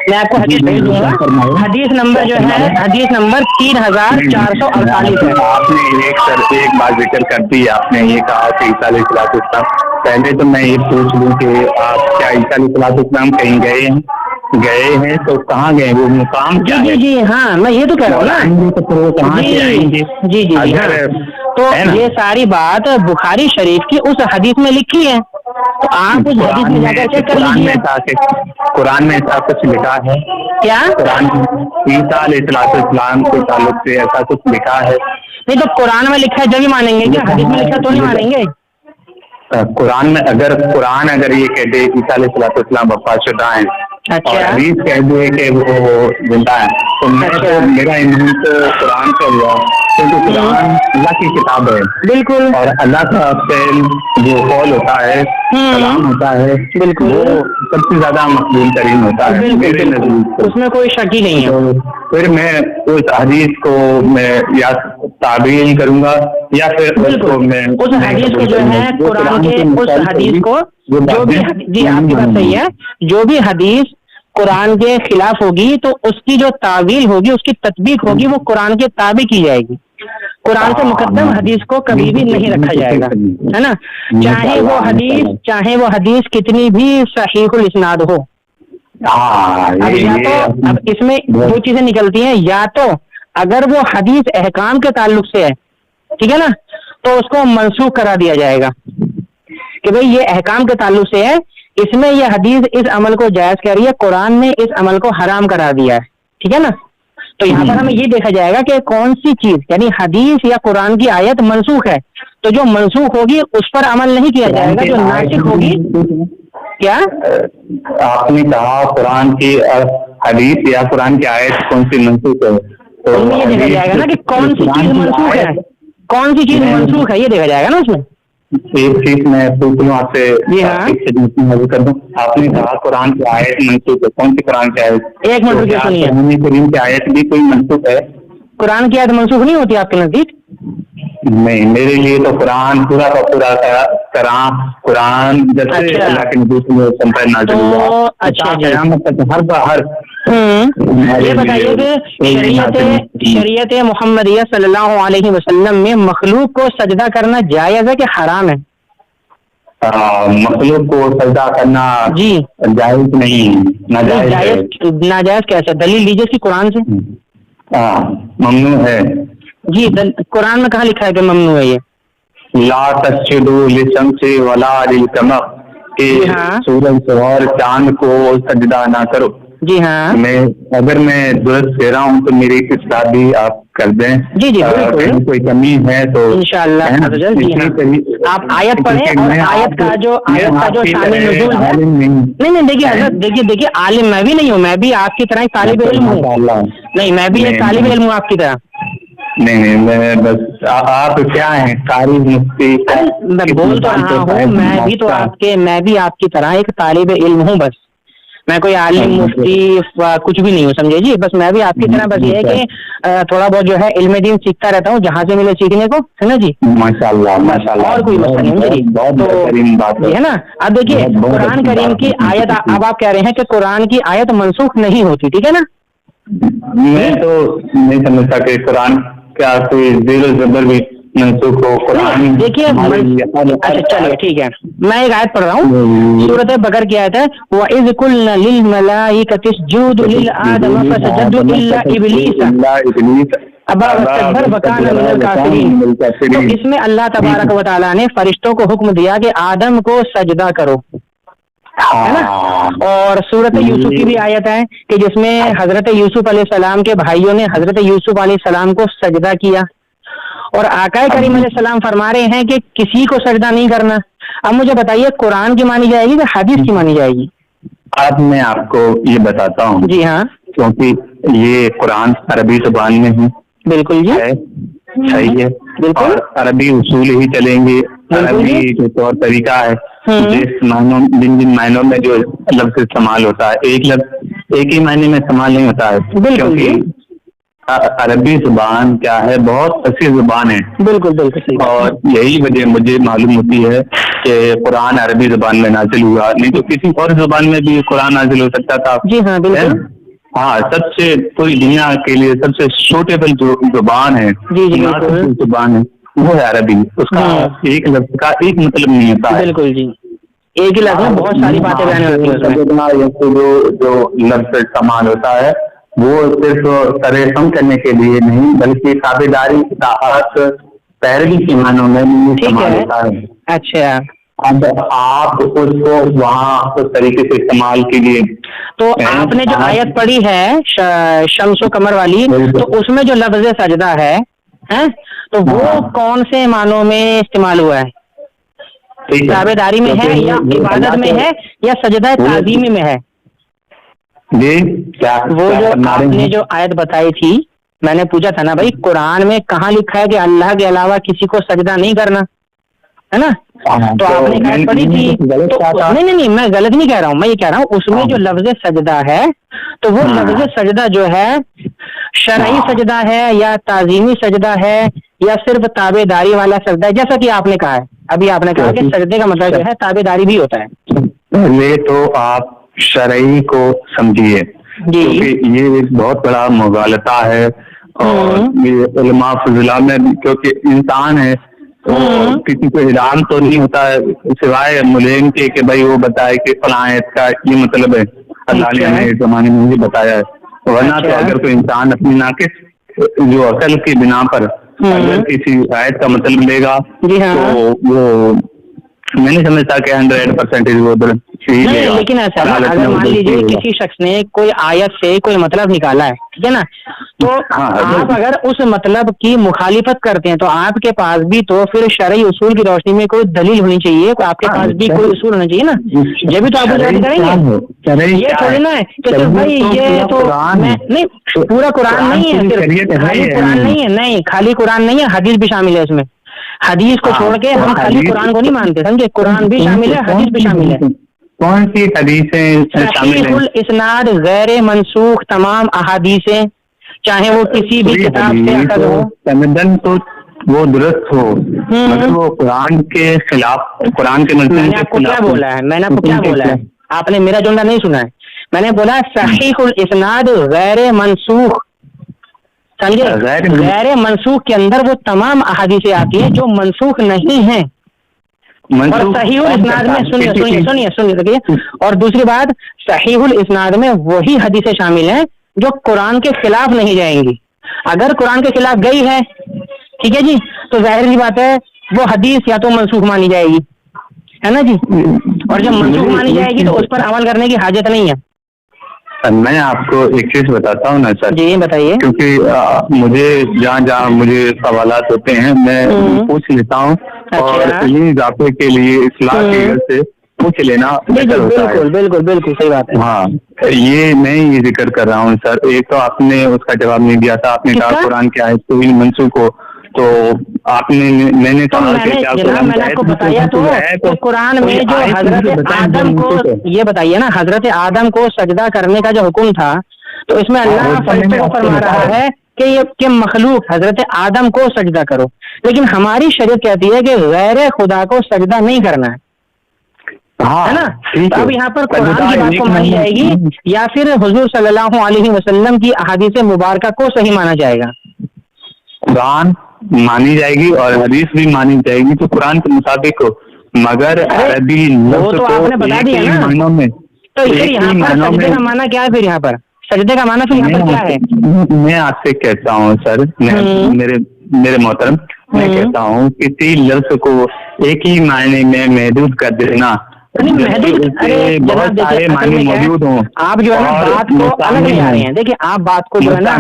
میں آپ کو حدیث بھیج دوں گا. حدیث نمبر جو ہے حدیث نمبر 3448 ہے. آپ نے ایک بات ذکر کر دی, آپ نے یہ کہا کہ عیسیٰ علیہ السلام. پہلے تو میں یہ پوچھ لوں کہ آپ کیا عیسیٰ علیہ السلام کہیں گئے ہیں تو کہاں گئے, وہ مقام کیا ہے؟ جی ہاں میں یہ تو کہہ رہا ہوں نا, تو کہاں سے آئیں گے؟ جی تو یہ ساری بات بخاری شریف کی اس حدیث میں لکھی ہے, تو آپ اس حدیث میں جا کر چیک کر لیجیے. قرآن میں ایسا کچھ لکھا ہے کیا؟ قرآن عیسیٰ علیہ السلام کے تعلق سے ایسا کچھ لکھا ہے؟ نہیں تو قرآن میں لکھا ہے جب ہی مانیں گے, کیا حدیث میں لکھا تو نہیں مانیں گے؟ قرآن میں اگر یہ کہتے عیسیٰ علیہ السلام وفات شدہ ہیں اور حدیث کہہ دے کہ وہ زندہ ہے تو میرا ایمان تو قرآن سے ہوا, کیونکہ قرآن اللہ کی کتاب ہے. بالکل. اور اللہ کا فعل جو قول ہوتا ہے, کلام ہوتا ہے, بالکل وہ سب سے زیادہ مقبول ترین ہوتا ہے میرے نزدیک, اس میں کوئی شک ہی نہیں ہے. پھر میں اس حدیث کو میں یا تعبیر کروں گا یا پھر اس کو میں اس حدیث کو جو ہے قرآن کے اس حدیث کو جو بھی, جی آپ کی بات صحیح ہے, جو بھی حدیث قرآن کے خلاف ہوگی تو اس کی جو تعویل ہوگی, اس کی تطبیق ہوگی, وہ قرآن کے تابع کی جائے گی. قرآن سے مقدم حدیث کو کبھی بھی نہیں رکھا جائے گا, ہے نا, چاہے وہ حدیث کتنی بھی صحیح الاسناد ہو. اب یا تو اب اس میں دو چیزیں نکلتی ہیں, یا تو اگر وہ حدیث احکام کے تعلق سے ہے, ٹھیک ہے نا, تو اس کو منسوخ کرا دیا جائے گا کہ بھئی یہ احکام کے تعلق سے ہے, اس میں یہ حدیث اس عمل کو جائز کہہ رہی ہے, قرآن نے اس عمل کو حرام کرا دیا ہے, ٹھیک ہے نا. تو یہاں پر ہمیں یہ دیکھا جائے گا کہ کون سی چیز یعنی حدیث یا قرآن کی آیت منسوخ ہے, تو جو منسوخ ہوگی اس پر عمل نہیں کیا جائے گا, جو ناسخ ہوگی. کیا آپ نے کہا قرآن کی حدیث یا قرآن کی آیت کون سی منسوخ ہے, تو یہ دیکھا جائے گا نا کہ کون سی چیز منسوخ ہے, کون سی چیز منسوخ ہے, یہ دیکھا جائے گا نا اس میں. ایک چیز میں پوچھ لوں آپ سے, کر دوں, آپ نے کہا قرآن کی آیت منسوخ ہے, کون سی قرآن کی آیت؟ ایک منٹ کریم کی آیت بھی کوئی منسوخ ہے؟ قرآن کی آیت منسوخ نہیں ہوتی آپ کے نزدیک؟ نہیں, میرے لیے تو قرآن پورا کا پورا قرآن جیسے اللہ کے نبی ہر یہ بتائیے کہ شریعت محمدیہ صلی اللہ علیہ وسلم میں مخلوق کو سجدہ کرنا جائز ہے کہ حرام ہے؟ مخلوق کو سجدہ کرنا جی جائز نہیں, ناجائز کیسے؟ دلیل لیجیے اس کی قرآن سے. ممنوع ہے. جی قرآن میں کہاں لکھا ہے کہ ممنوع ہے یہ؟ لا تسجدوا للشمس ولا للقمر, کہ سورج اور چاند کو سجدہ نہ کرو. جی ہاں, اگر میں درست کہہ رہا ہوں تو میری اصلاح بھی آپ کر دیں. جی جی بالکل, کوئی کمی ہے تو انشاءاللہ آپ آیت پڑھیں, اور آیت کا جو شامل نزول ہے. نہیں دیکھیے حضرت, دیکھیے عالم میں بھی نہیں ہوں, میں بھی آپ کی طرح ایک طالب علم ہوں. نہیں, میں بھی ایک طالب علم ہوں آپ کی طرح. نہیں میں بس آپ کیا ہیں قاری مفتی, میں بول تو رہا ہوں میں بھی آپ کی طرح ایک طالب علم ہوں, بس میں کوئی عالم مفتی کچھ بھی نہیں ہوں, سمجھے جی. بس میں بھی آپ کی طرح بس یہ ہے کہ تھوڑا بہت جو ہے علم دین سیکھتا رہتا ہوں, جہاں سے ملے سیکھنے کو, ہے نا جی. ماشاءاللہ, اور کوئی مسئلہ نہیں جی, ہے نا. اب دیکھیے قرآن کریم کی آیت, اب آپ کہہ رہے ہیں کہ قرآن کی آیت منسوخ نہیں ہوتی, ٹھیک ہے نا. میں تو نہیں سمجھتا کہ قرآن کا کوئی زیر و زبر بھی منسوخ ہو قرآن دیکھیے اچھا چلیے ٹھیک ہے میں ایک آیت پڑھ رہا ہوں سورۃ بقرہ کی آیت ہے وَإِذْ قُلْنَا لِلْمَلَائِكَةِ اسْجُدُوا لِلْآدَمَ فَسَجَدُوا إِلَّا إِبْلِيسَ أَبَى وَاسْتَكْبَرَ وَكَانَ مِنَ الْكَافِرِينَ۔ تو اس میں اللہ تبارک و تعالیٰ نے فرشتوں کو حکم دیا کہ آدم کو سجدہ کرو، ہے نا؟ اور سورۃ یوسف کی بھی آیت ہے کہ جس میں حضرت یوسف علیہ السلام کے بھائیوں نے حضرت یوسف علیہ السلام کو سجدہ کیا، اور آقا کریم علیہ السلام فرما رہے ہیں کہ کسی کو سجدہ نہیں کرنا۔ اب مجھے بتائیے قرآن کی مانی جائے گی یا حدیث کی مانی جائے گی؟ اب میں آپ کو یہ بتاتا ہوں، جی ہاں کیونکہ یہ قرآن عربی زبان میں ہے، بالکل جی صحیح ہے، بالکل عربی اصول ہی چلیں گے، عربی جو طور طریقہ ہے، جس معنوں جن معنوں میں جو لفظ استعمال ہوتا ہے ایک لفظ ایک ہی معنی میں استعمال نہیں ہوتا ہے، کیونکہ عربی زبان کیا ہے بہت اچھی زبان ہے، بالکل بالکل صحیح، اور یہی وجہ مجھے معلوم ہوتی ہے کہ قرآن عربی زبان میں نازل ہوا، نہیں تو کسی اور زبان میں بھی قرآن نازل ہو سکتا تھا۔ جی ہاں بالکل، ہاں سب سے پوری دنیا کے لیے سب سے سوٹیبل جو زبان ہے، جی جی زبان ہے وہ ہے عربی، اس کا ایک لفظ کا ایک مطلب نہیں ہوتا ہے، بالکل جی ایک ہی لفظ میں بہت ساری باتیں بیان ہوتی ہیں، جو لفظ استعمال ہوتا ہے وہ صرف ترسم کرنے کے لیے نہیں بلکہ تابعداری اطاعت پیروی کے معنوں میں استعمال ہوتا ہے۔ اچھا اب آپ اس کو وہاں اس طریقے سے استعمال کیجیے۔ تو آپ نے جو آیت پڑھی ہے شمس و قمر والی، تو اس میں جو لفظ سجدہ ہے تو وہ کون سے معنوں میں استعمال ہوا ہے؟ تابعداری میں ہے یا عبادت میں ہے یا سجدہ تعظیمی میں ہے؟ جی وہ جو آپ نے جو آیت بتائی تھی میں نے پوچھا تھا نا بھائی قرآن میں کہاں لکھا ہے کہ اللہ کے علاوہ کسی کو سجدہ نہیں کرنا، ہے نا؟ تو آپ نے آیت پڑھی تھی، نہیں میں غلط نہیں کہہ رہا ہوں، میں یہ کہہ رہا ہوں اس میں جو لفظ سجدہ ہے تو وہ لفظ سجدہ جو ہے شرعی سجدہ ہے یا تعظیمی سجدہ ہے یا صرف تابع داری والا سجدہ ہے؟ جیسا کہ آپ نے کہا ہے ابھی، آپ نے کہا کہ سجدے کا مطلب جو ہے تابع داری بھی ہوتا ہے۔ یہ تو آپ شرعی کو سمجھیے، جی یہ ایک بہت بڑا مغالطہ ہے، اور یہ علماء فضلاء میں کیونکہ انسان ہے تو کسی کو علم تو نہیں ہوتا ہے سوائے ملین کے کہ بھائی وہ بتائے کہ فلاں آیت کا یہ مطلب ہے، اللہ نے ہمیں اس زمانے میں یہ بتایا ہے، ورنہ تو اگر کوئی انسان اپنی ناقص جو عقل کی بنا پر اگر کسی آیت کا مطلب لے گا تو وہ میں نہیں سمجھتا کہ 100% وہ نہیں، لیکن ایسا اگر مان لیجیے کسی شخص نے کوئی آیت سے کوئی مطلب نکالا ہے، ٹھیک ہے نا، تو آپ اگر اس مطلب کی مخالفت کرتے ہیں تو آپ کے پاس بھی تو پھر شرعی اصول کی روشنی میں کوئی دلیل ہونی چاہیے، آپ کے پاس بھی کوئی اصول ہونا چاہیے نا، یہ بھی تو آپ کریں گے، یہ تھوڑی نا ہے کہ بھائی یہ تو نہیں پورا قرآن نہیں ہے، خالی قرآن نہیں ہے، نہیں خالی قرآن نہیں ہے، حدیث بھی شامل ہے اس میں، حدیث کو چھوڑ کے ہم خالی قرآن کو نہیں مانتے، سمجھے؟ قرآن بھی شامل ہے، حدیث بھی شامل ہے۔ کون سی حدیثیں شامل ہیں؟ الاسناد غیر منسوخ تمام احادیثیں، چاہے وہ کسی بھی کتاب سے اخذ ہو، سندن تو وہ درست ہو، مطلب وہ قرآن کے خلاف، قرآن کے میں نے آپ کو کیا بولا ہے؟ میں نے آپ کو کیا بولا ہے؟ آپ نے میرا جملہ نہیں سنا ہے، میں نے بولا صحیح الاسناد غیر منسوخ، سمجھے؟ غیر منسوخ کے اندر وہ تمام احادیثیں آتی ہیں جو منسوخ نہیں ہیں، اور صحیح الاسناد میں سنیے اور دوسری بات صحیح الاسناد میں وہی حدیثیں شامل ہیں جو قرآن کے خلاف نہیں جائیں گی، اگر قرآن کے خلاف گئی ہے ٹھیک ہے جی تو ظاہر سی بات ہے وہ حدیث یا تو منسوخ مانی جائے گی، ہے نا جی، اور جب منسوخ مانی جائے گی تو اس پر عمل کرنے کی حاجت نہیں ہے۔ میں آپ کو ایک چیز بتاتا ہوں نا سر، جی بتائیے، کیونکہ مجھے جہاں مجھے سوالات ہوتے ہیں میں پوچھ لیتا ہوں، اور علمی اضافے کے لیے اصلاح کی وجہ سے پوچھ لینا بہتر ہوتا ہے۔ بالکل صحیح بات ہے۔ ہاں یہ میں یہ ذکر کر رہا ہوں سر، ایک تو آپ نے اس کا جواب نہیں دیا تھا، آپ نے کہا قرآن کی آیت کوئی منسوخ ہو، تو آپ نے میں نے کہا کہ جناب میں نے آپ کو بتایا تو قرآن میں جو حضرت آدم کو یہ بتائیے نا، حضرت آدم کو سجدہ کرنے کا جو حکم تھا تو اس میں اللہ فرشتوں کو فرما رہا ہے کہ مخلوق حضرت آدم کو سجدہ کرو، لیکن ہماری شریعت کہتی ہے کہ غیر خدا کو سجدہ نہیں کرنا ہے نا، اب یہاں پر قرآن کی بات کو مانی جائے گی یا پھر حضور صلی اللہ علیہ وسلم کی احادیث مبارکہ کو صحیح مانا جائے گا؟ قرآن مانی جائے گی اور حدیث بھی مانی جائے گی تو قرآن کے مطابق ہو، مگر عربی وہ تو آپ نے بتا دیا نا، معنوں میں تو یہاں پر سجدے کا معنی کیا ہے؟ پھر یہاں پر سجدے کا معنی پھر یہاں پر کیا ہے؟ میں آپ سے کہتا ہوں سر، میرے محترم، میں کہتا ہوں کسی لفظ کو ایک ہی معنی میں محدود کر دینا، بہت سارے معنی موجود ہوں، آپ جو ہے نا بات کو الگ لے آ رہے ہیں. دیکھیے آپ بات کو جو ہے نا،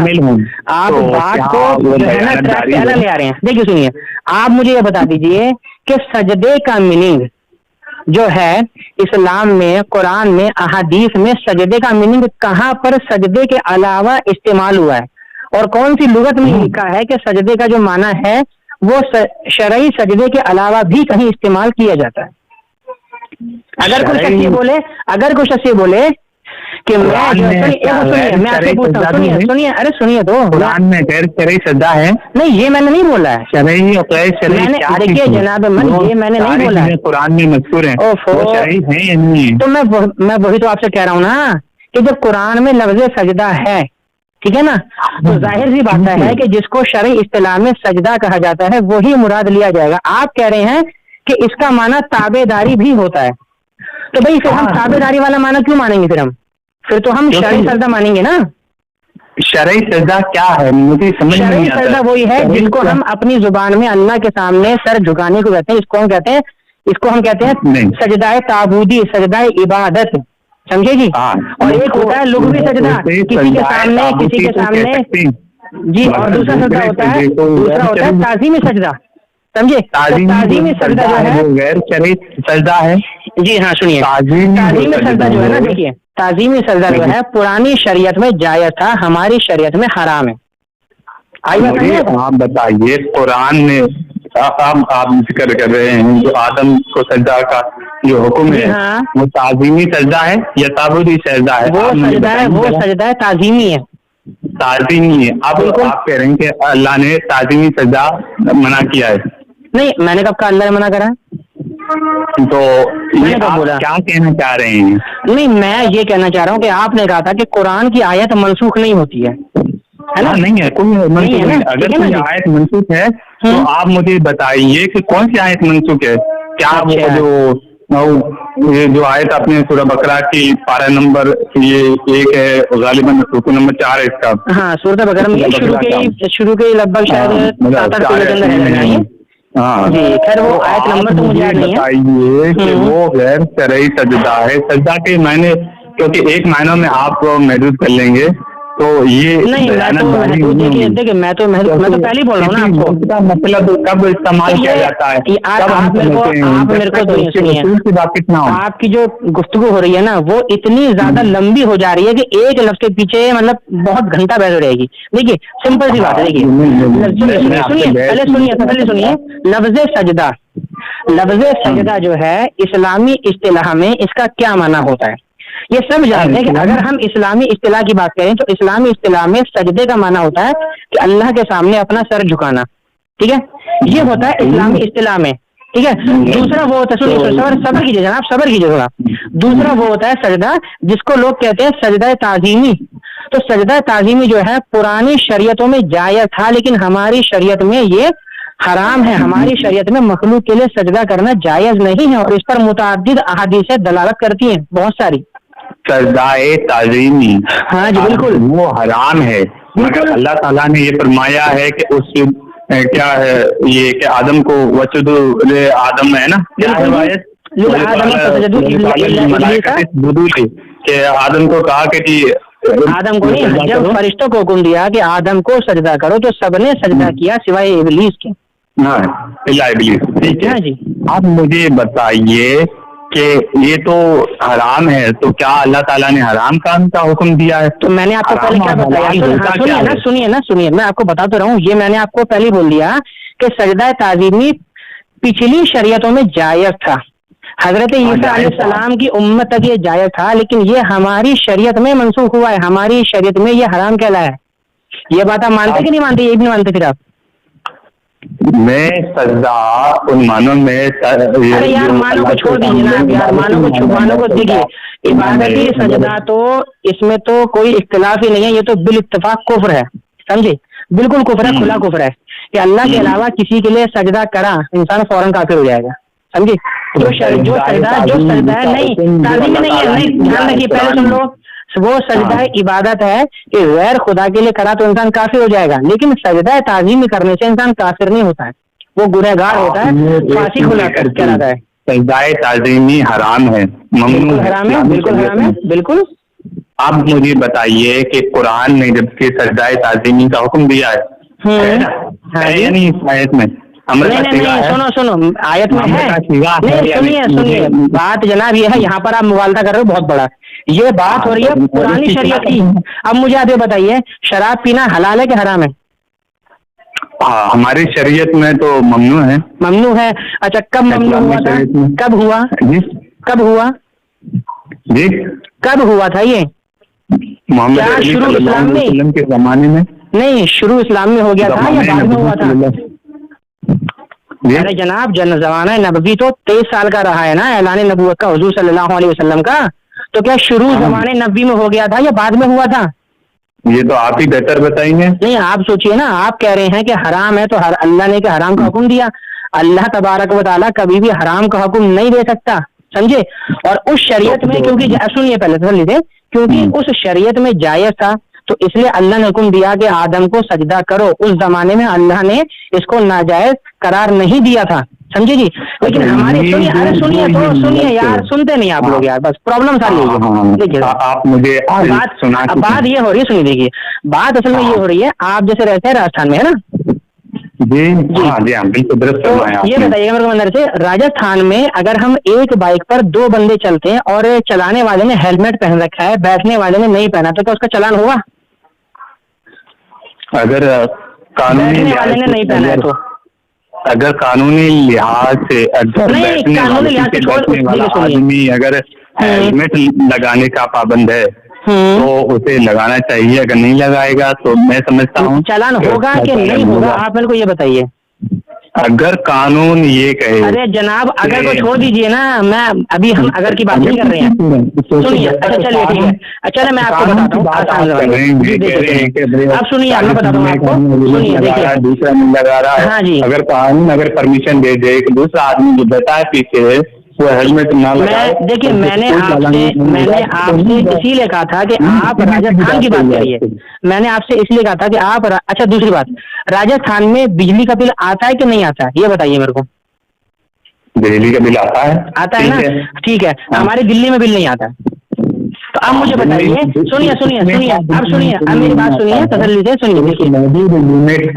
آپ بات کو جو ہے نا ٹریک پہ الگ لے آ رہے ہیں. دیکھیے سنیے، آپ مجھے یہ بتا دیجئے کہ سجدے کا میننگ جو ہے اسلام میں، قرآن میں، احادیث میں سجدے کا میننگ کہاں پر سجدے کے علاوہ استعمال ہوا ہے، اور کون سی لغت میں لکھا ہے کہ سجدے کا جو معنی ہے وہ شرعی سجدے کے علاوہ بھی کہیں استعمال کیا جاتا ہے؟ اگر کوئی شخص یہ بولے کہ میں آپ سے پوچھتا ہوں، سنیے تو قرآن میں غیر شرعی سجدہ ہے؟ نہیں، یہ میں نے نہیں بولا ہے. شرعی اور غیر شرعی، دیکھیے جناب من، یہ میں نے نہیں بولا ہے. قرآن میں مذکور ہیں، وہ شرعی ہیں یا نہیں؟ تو میں وہی تو آپ سے کہہ رہا ہوں نا کہ جب قرآن میں لفظ سجدہ ہے، ٹھیک ہے نا، تو ظاہر سی بات ہے کہ جس کو شرعی اصطلاح میں سجدہ کہا جاتا ہے وہی مراد لیا جائے گا. آپ کہہ رہے ہیں کہ اس کا معنی تابع داری بھی ہوتا ہے، تو بھائی پھر ہم تابع داری والا معنی کیوں مانیں گے؟ پھر تو ہم شرعی سجدہ مانیں گے نا. شرعی سجدہ کیا ہے مجھے سمجھ نہیں آتا. شرعی سجدہ وہی ہے جس کو ہم اپنی زبان میں اللہ کے سامنے سر جھکانے کو کہتے ہیں. اس کو ہم کہتے ہیں سجدہ تعبدی، سجدہ عبادت، سمجھے جی. اور ایک ہوتا ہے لغوی سجدہ، کسی کے سامنے جی، اور دوسرا سجدہ ہوتا ہے تعظیمی سجدہ، سمجھے. تعظیمی سجدہ جو ہے غیر شرعی سجدہ ہے. جی ہاں سنیے، تعظیمی سجدہ جو ہے نا، دیکھیے تعظیمی سجدہ جو ہے پرانی شریعت میں جائز تھا، ہماری شریعت میں حرام ہے. آپ بتائیے قرآن میں آپ ذکر کر رہے ہیں جو آدم کو سجدہ کا جو حکم ہے وہ تعظیمی سجدہ ہے یا تعبدی سجدہ ہے؟ وہ سجدہ ہے تعظیمی ہے. تعظیمی ہے. اب آپ کہہ رہے ہیں کہ اللہ نے تعظیمی سجدہ منع کیا ہے. نہیں، میں نے کب کہا اللہ نے منع کرا؟ تو آپ کیا کہنا چاہ رہے ہیں؟ نہیں، میں یہ کہنا چاہ رہا ہوں کہ آپ نے کہا تھا کہ قرآن کی آیت منسوخ نہیں ہوتی ہے نا؟ نہیں ہے، کوئی منسوخ نہیں. اگر کوئی آیت منسوخ ہے تو آپ مجھے بتائیے کہ کون سی آیت منسوخ ہے. کیا جو آیت اپنے سورہ بقرہ کی پارہ نمبر یہ 1 ہے، غالباً رکوع نمبر 4 ہے اس کا. ہاں، سورہ بقرہ میں شروع کے لگ بھگ شاید 7-8 ہے. جی خیر، وہ آیت نمبر تو مجھے نہیں بتائیے کہ وہ غیر شرعی سجدہ ہے. سجدہ کے معنی کیونکہ ایک معنوں میں آپ محدود کر لیں گے تو یہ نہیں. دیکھیے میں تو پہلے بول رہا ہوں نا آپ کو، مطلب کب استعمال کیا جاتا ہے. آپ کی جو گفتگو ہو رہی ہے نا وہ اتنی زیادہ لمبی ہو جا رہی ہے کہ ایک لفظ کے پیچھے مطلب بہت گھنٹہ بحث رہے گی. دیکھیے سمپل سی بات ہے، دیکھیے پہلے سنیے لفظ سجدہ جو ہے اسلامی اصطلاح میں اس کا کیا معنی ہوتا ہے یہ سب جانتے ہیں. کہ اگر ہم اسلامی اصطلاح کی بات کریں تو اسلامی اصطلاح میں سجدے کا معنی ہوتا ہے کہ اللہ کے سامنے اپنا سر جھکانا، ٹھیک ہے، یہ ہوتا ہے اسلامی اصطلاح میں، ٹھیک ہے. دوسرا وہ ہوتا ہے، صبر کیجیے جناب، صبر کیجیے تھوڑا. دوسرا وہ ہوتا ہے سجدہ جس کو لوگ کہتے ہیں سجدہ تعظیمی. تو سجدہ تعظیمی جو ہے پرانی شریعتوں میں جائز تھا لیکن ہماری شریعت میں یہ حرام ہے. ہماری شریعت میں مخلوق کے لیے سجدہ کرنا جائز نہیں ہے اور اس پر متعدد احادیث دلالت کرتی ہیں، بہت ساری. سجدہ تعظیمی، ہاں جی بالکل، وہ حرام ہے. مگر اللہ تعالیٰ نے یہ فرمایا ہے کہ اس کیا ہے یہ کہ آدم کو وسجد آدم ہے نا، کیا روایت کہ آدم کو کہا کہ آدم کو نہیں، جب فرشتوں کو حکم دیا کہ آدم کو سجدہ کرو تو سب نے سجدہ کیا سوائے ابلیس کے. ہاں ابلیس. ٹھیک ہے جی. آپ مجھے بتائیے کہ یہ تو حرام ہے تو کیا اللہ تعالیٰ نے حرام کام کا حکم دیا ہے؟ تو میں نے آپ کو پہلے کیا بتایا، سنیے میں آپ کو بتاتا رہا ہوں. یہ میں نے آپ کو پہلے بول دیا کہ سجدہ تعظیمی پچھلی شریعتوں میں جائز تھا، حضرت عیسیٰ علیہ السلام کی امت تک یہ جائز تھا، لیکن یہ ہماری شریعت میں منسوخ ہوا ہے، ہماری شریعت میں یہ حرام کہلایا ہے. یہ بات آپ مانتے کہ نہیں مانتے؟ یہ بھی نہیں مانتے. پھر آپ میں سجدہ ان معنوں میں ارے یار مانو کو چھوڑ دیجیے نا یار، مانو کو دیکھیے عبادتی سجدہ تو اس میں تو کوئی اختلاف ہی نہیں ہے، یہ تو بالاتفاق کفر ہے، سمجھے، بالکل کفر ہے، کھلا کفر ہے. کہ اللہ کے علاوہ کسی کے لیے سجدہ کرا انسان فوراً کافر ہو جائے گا, سمجھے. جو سجدہ ہے نہیں تعظیم نہیں ہے, نہیں دھیان رکھیے پہلے سن لو, وہ سجدہ عبادت ہے کہ غیر خدا کے لیے کرا تو انسان کافر ہو جائے گا, لیکن سجدہ تعظیم کرنے سے انسان کافر نہیں ہوتا ہے, وہ گنہگار ہوتا ہے, فاسق کہلاتا ہے. سجدہ تعظیمی حرام ہے, ممنوع حرام ہے, بالکل حرام ہے, بالکل. آپ مجھے بتائیے کہ قرآن نے جب کہ سجدہ تعظیمی کا حکم دیا ہے یعنی آیت میں سنو آیت میں ہے, سنیے بات جناب یہ ہے, یہاں پر آپ مغالطہ کر رہے ہو بہت بڑا. یہ بات ہو رہی ہے پرانی شریعت کی. اب مجھے آپ یہ بتائیے شراب پینا حلال ہے کہ حرام ہے؟ ہاں ہماری شریعت میں تو ممنوع ہے. ممنوع ہے, اچھا کب ممنوع ہوا تھا, کب ہوا کب ہوا جی کب ہوا تھا یہ؟ محمد شروع اسلام میں کے زمانے میں نہیں, شروع اسلام میں ہو گیا تھا یا بعد میں ہوا تھا؟ ارے جناب زمانہ نبوی تو 23 سال کا رہا ہے نا, اعلان نبوت کا حضور صلی اللہ علیہ وسلم کا, تو کیا شروع زمانے نبوی میں ہو گیا تھا یا بعد میں ہوا تھا؟ یہ تو آپ ہی بہتر بتائیں گے. نہیں آپ سوچئے نا, آپ کہہ رہے ہیں کہ حرام ہے تو اللہ نے کہ حرام کا حکم دیا. اللہ تبارک و تعالیٰ کبھی بھی حرام کا حکم نہیں دے سکتا, سمجھے. اور اس شریعت میں کیونکہ سنیے پہلے سن لیجیے, کیونکہ اس شریعت میں جائز تھا تو اس لیے اللہ نے حکم دیا کہ آدم کو سجدہ کرو. اس زمانے میں اللہ نے اس کو ناجائز قرار نہیں دیا تھا, سمجھے جی. لیکن ہماری سنیے یار, سنتے نہیں آپ لوگ یار, بس پرابلم ساری آپ مجھے بات یہ ہو رہی ہے, سنیے دیکھیے بات اصل میں یہ ہو رہی ہے, آپ جیسے رہتے ہیں راجستھان میں ہے نا, جی یہ بتائیے میرے کو اندر سے, راجستھان میں اگر ہم ایک بائک پر 2 بندے چلتے ہیں اور چلانے والے نے ہیلمٹ پہن رکھا ہے, بیٹھنے والے نے نہیں پہنا, تو کیا اس کا چلان ہوگا؟ اگر بیٹھنے والے نے نہیں پہنا ہے تو اگر قانونی لحاظ سے آدمی اگر ہیلمٹ لگانے کا پابند ہے تو اسے لگانا چاہیے, اگر نہیں لگائے گا تو میں سمجھتا ہوں چلان ہوگا کہ نہیں ہوگا, آپ میرے کو یہ بتائیے. اگر قانون یہ کہے, ارے جناب اگر کو چھوڑ دیجئے نا, میں ابھی ہم اگر کی بات نہیں کر رہے ہیں, سنیے. اچھا چلیے ٹھیک ہے, چلے میں آپ کو بتاتا ہوں. اب سنیے میں بتاتا ہوں آپ کو, سنیے دیکھیے دوسرا نہیں لگا رہا ہے. ہاں جی, اگر قانون اگر پرمیشن دے دے کہ دوسرا آدمی جو بیٹھا ہے پیچھے وہ ہیلمٹ نہ لگائے. دیکھیے میں نے آپ سے اسی لیے کہا تھا کہ آپ راجستھان کی بات کریے, میں نے آپ سے اس لیے کہا تھا کہ آپ. اچھا دوسری بات, راجستھان میں بجلی کا بل آتا ہے کہ نہیں آتا ہے, یہ بتائیے میرے کو. بجلی کا بل آتا ہے نا, ٹھیک ہے. ہماری دلی میں بل نہیں آتا, تو اب مجھے بتائیے. سنیے اب سنیے, اب میری بات سنیے تسلی سے, سنیے دیکھیے.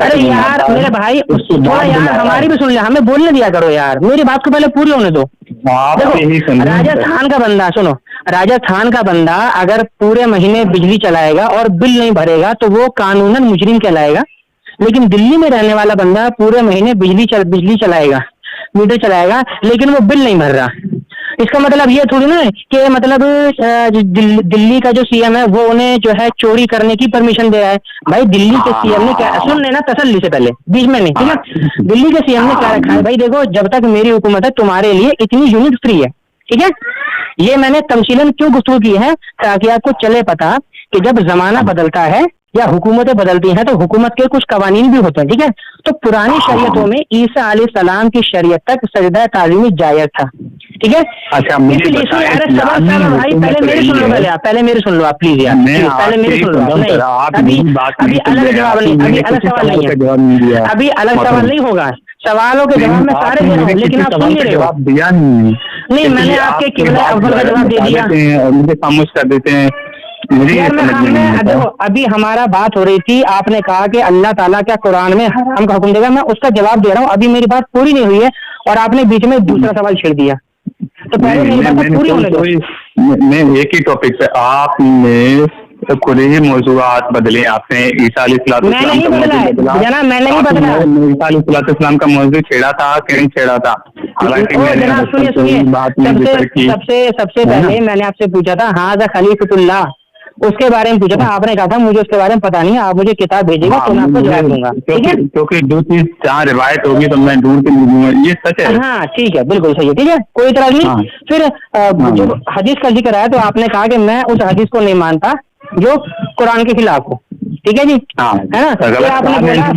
ارے یار میرے بھائی تھوڑا یار ہماری بھی سن لیا, ہمیں بولنے دیا کرو یار, میری بات کو پہلے پوری ہونے دو. راجستھان کا بندہ سنو, راجستھان کا بندہ اگر پورے مہینے بجلی چلائے گا اور بل نہیں بھرے گا تو وہ قانوناً مجرم کہلائے گا. لیکن دلی میں رہنے والا بندہ پورے مہینے بجلی چلائے گا, میٹر چلائے گا, لیکن وہ بل نہیں بھر رہا. اس کا مطلب یہ تھوڑی نا کہ مطلب دلی کا جو سی ایم ہے وہ انہیں جو ہے چوری کرنے کی پرمیشن دے رہا ہے. بھائی دلی کے سی ایم نے کیا, سن لینا تسلی سے پہلے, بیچ میں نہیں, ٹھیک ہے. دلی کے سی ایم نے کیا رکھا ہے, بھائی دیکھو جب تک میری حکومت ہے تمہارے لیے اتنی یونٹ فری ہے, ٹھیک ہے. یہ میں نے تمثیلاً کیوں گفتگو کی ہے, تاکہ آپ کو چلے پتا کہ جب زمانہ بدلتا ہے یا حکومتیں بدلتی ہیں تو حکومت کے کچھ قوانین بھی ہوتے ہیں, ٹھیک ہے. تو پرانی شریعتوں میں عیسیٰ علیہ السلام کی شریعت تک سجدہ تعظیمی جائز تھا, ٹھیک ہے. پہلے میری سن لو آپ پلیز یار, پہلے میری سن لو. ابھی الگ جواب نہیں, ابھی الگ سوال نہیں ہے, ابھی الگ سوال نہیں ہوگا, سوالوں کے جواب میں سارے دے رہا ہوں, لیکن آپ سن نہیں رہے ہو. نہیں میں نے آپ کے قبلہ اول کا جواب دے دیا, مجھے خاموش کر دیتے ہیں. دیکھو ابھی ہمارا بات ہو رہی تھی, آپ نے کہا کہ اللہ تعالیٰ کیا قرآن میں حرام کا حکم دے گا, میں اس کا جواب دے رہا ہوں. ابھی میری بات پوری نہیں ہوئی ہے اور آپ نے بیچ میں دوسرا سوال چھیڑ دیا, تو پہلے میری بات پوری ہونے دو. میں ایک ہی ٹاپک پہ آپ نے خود ہی موضوعات بدلے. آپ نے عیسیٰ علیہ السلام میں نہیں بدلا, عیسیٰ علیہ السلام کا موضوع چھیڑا تھا کہ نہیں چھیڑا تھا؟ سب سے پہلے میں نے آپ سے پوچھا تھا ہاں خلیفۃ اللہ, اس کے بارے میں پوچھا تھا, آپ نے کہا تھا مجھے اس کے بارے میں پتا نہیں, آپ مجھے کتاب بھیجیے گا تو میں آپ کو جواب دوں گا, ٹھیک ہے. کیونکہ جو چیز جہاں روایت ہوگی تو میں ڈھونڈ کے دوں گا, یہ سچ ہے. ہاں ٹھیک ہے, بالکل صحیح ہے, ٹھیک ہے, کوئی اعتراض نہیں. پھر جو حدیث کا ذکر ہے تو آپ نے کہا کہ میں اس حدیث کو نہیں مانتا جو قرآن کے خلاف ہو, ٹھیک ہے جی, ہاں ہے نا.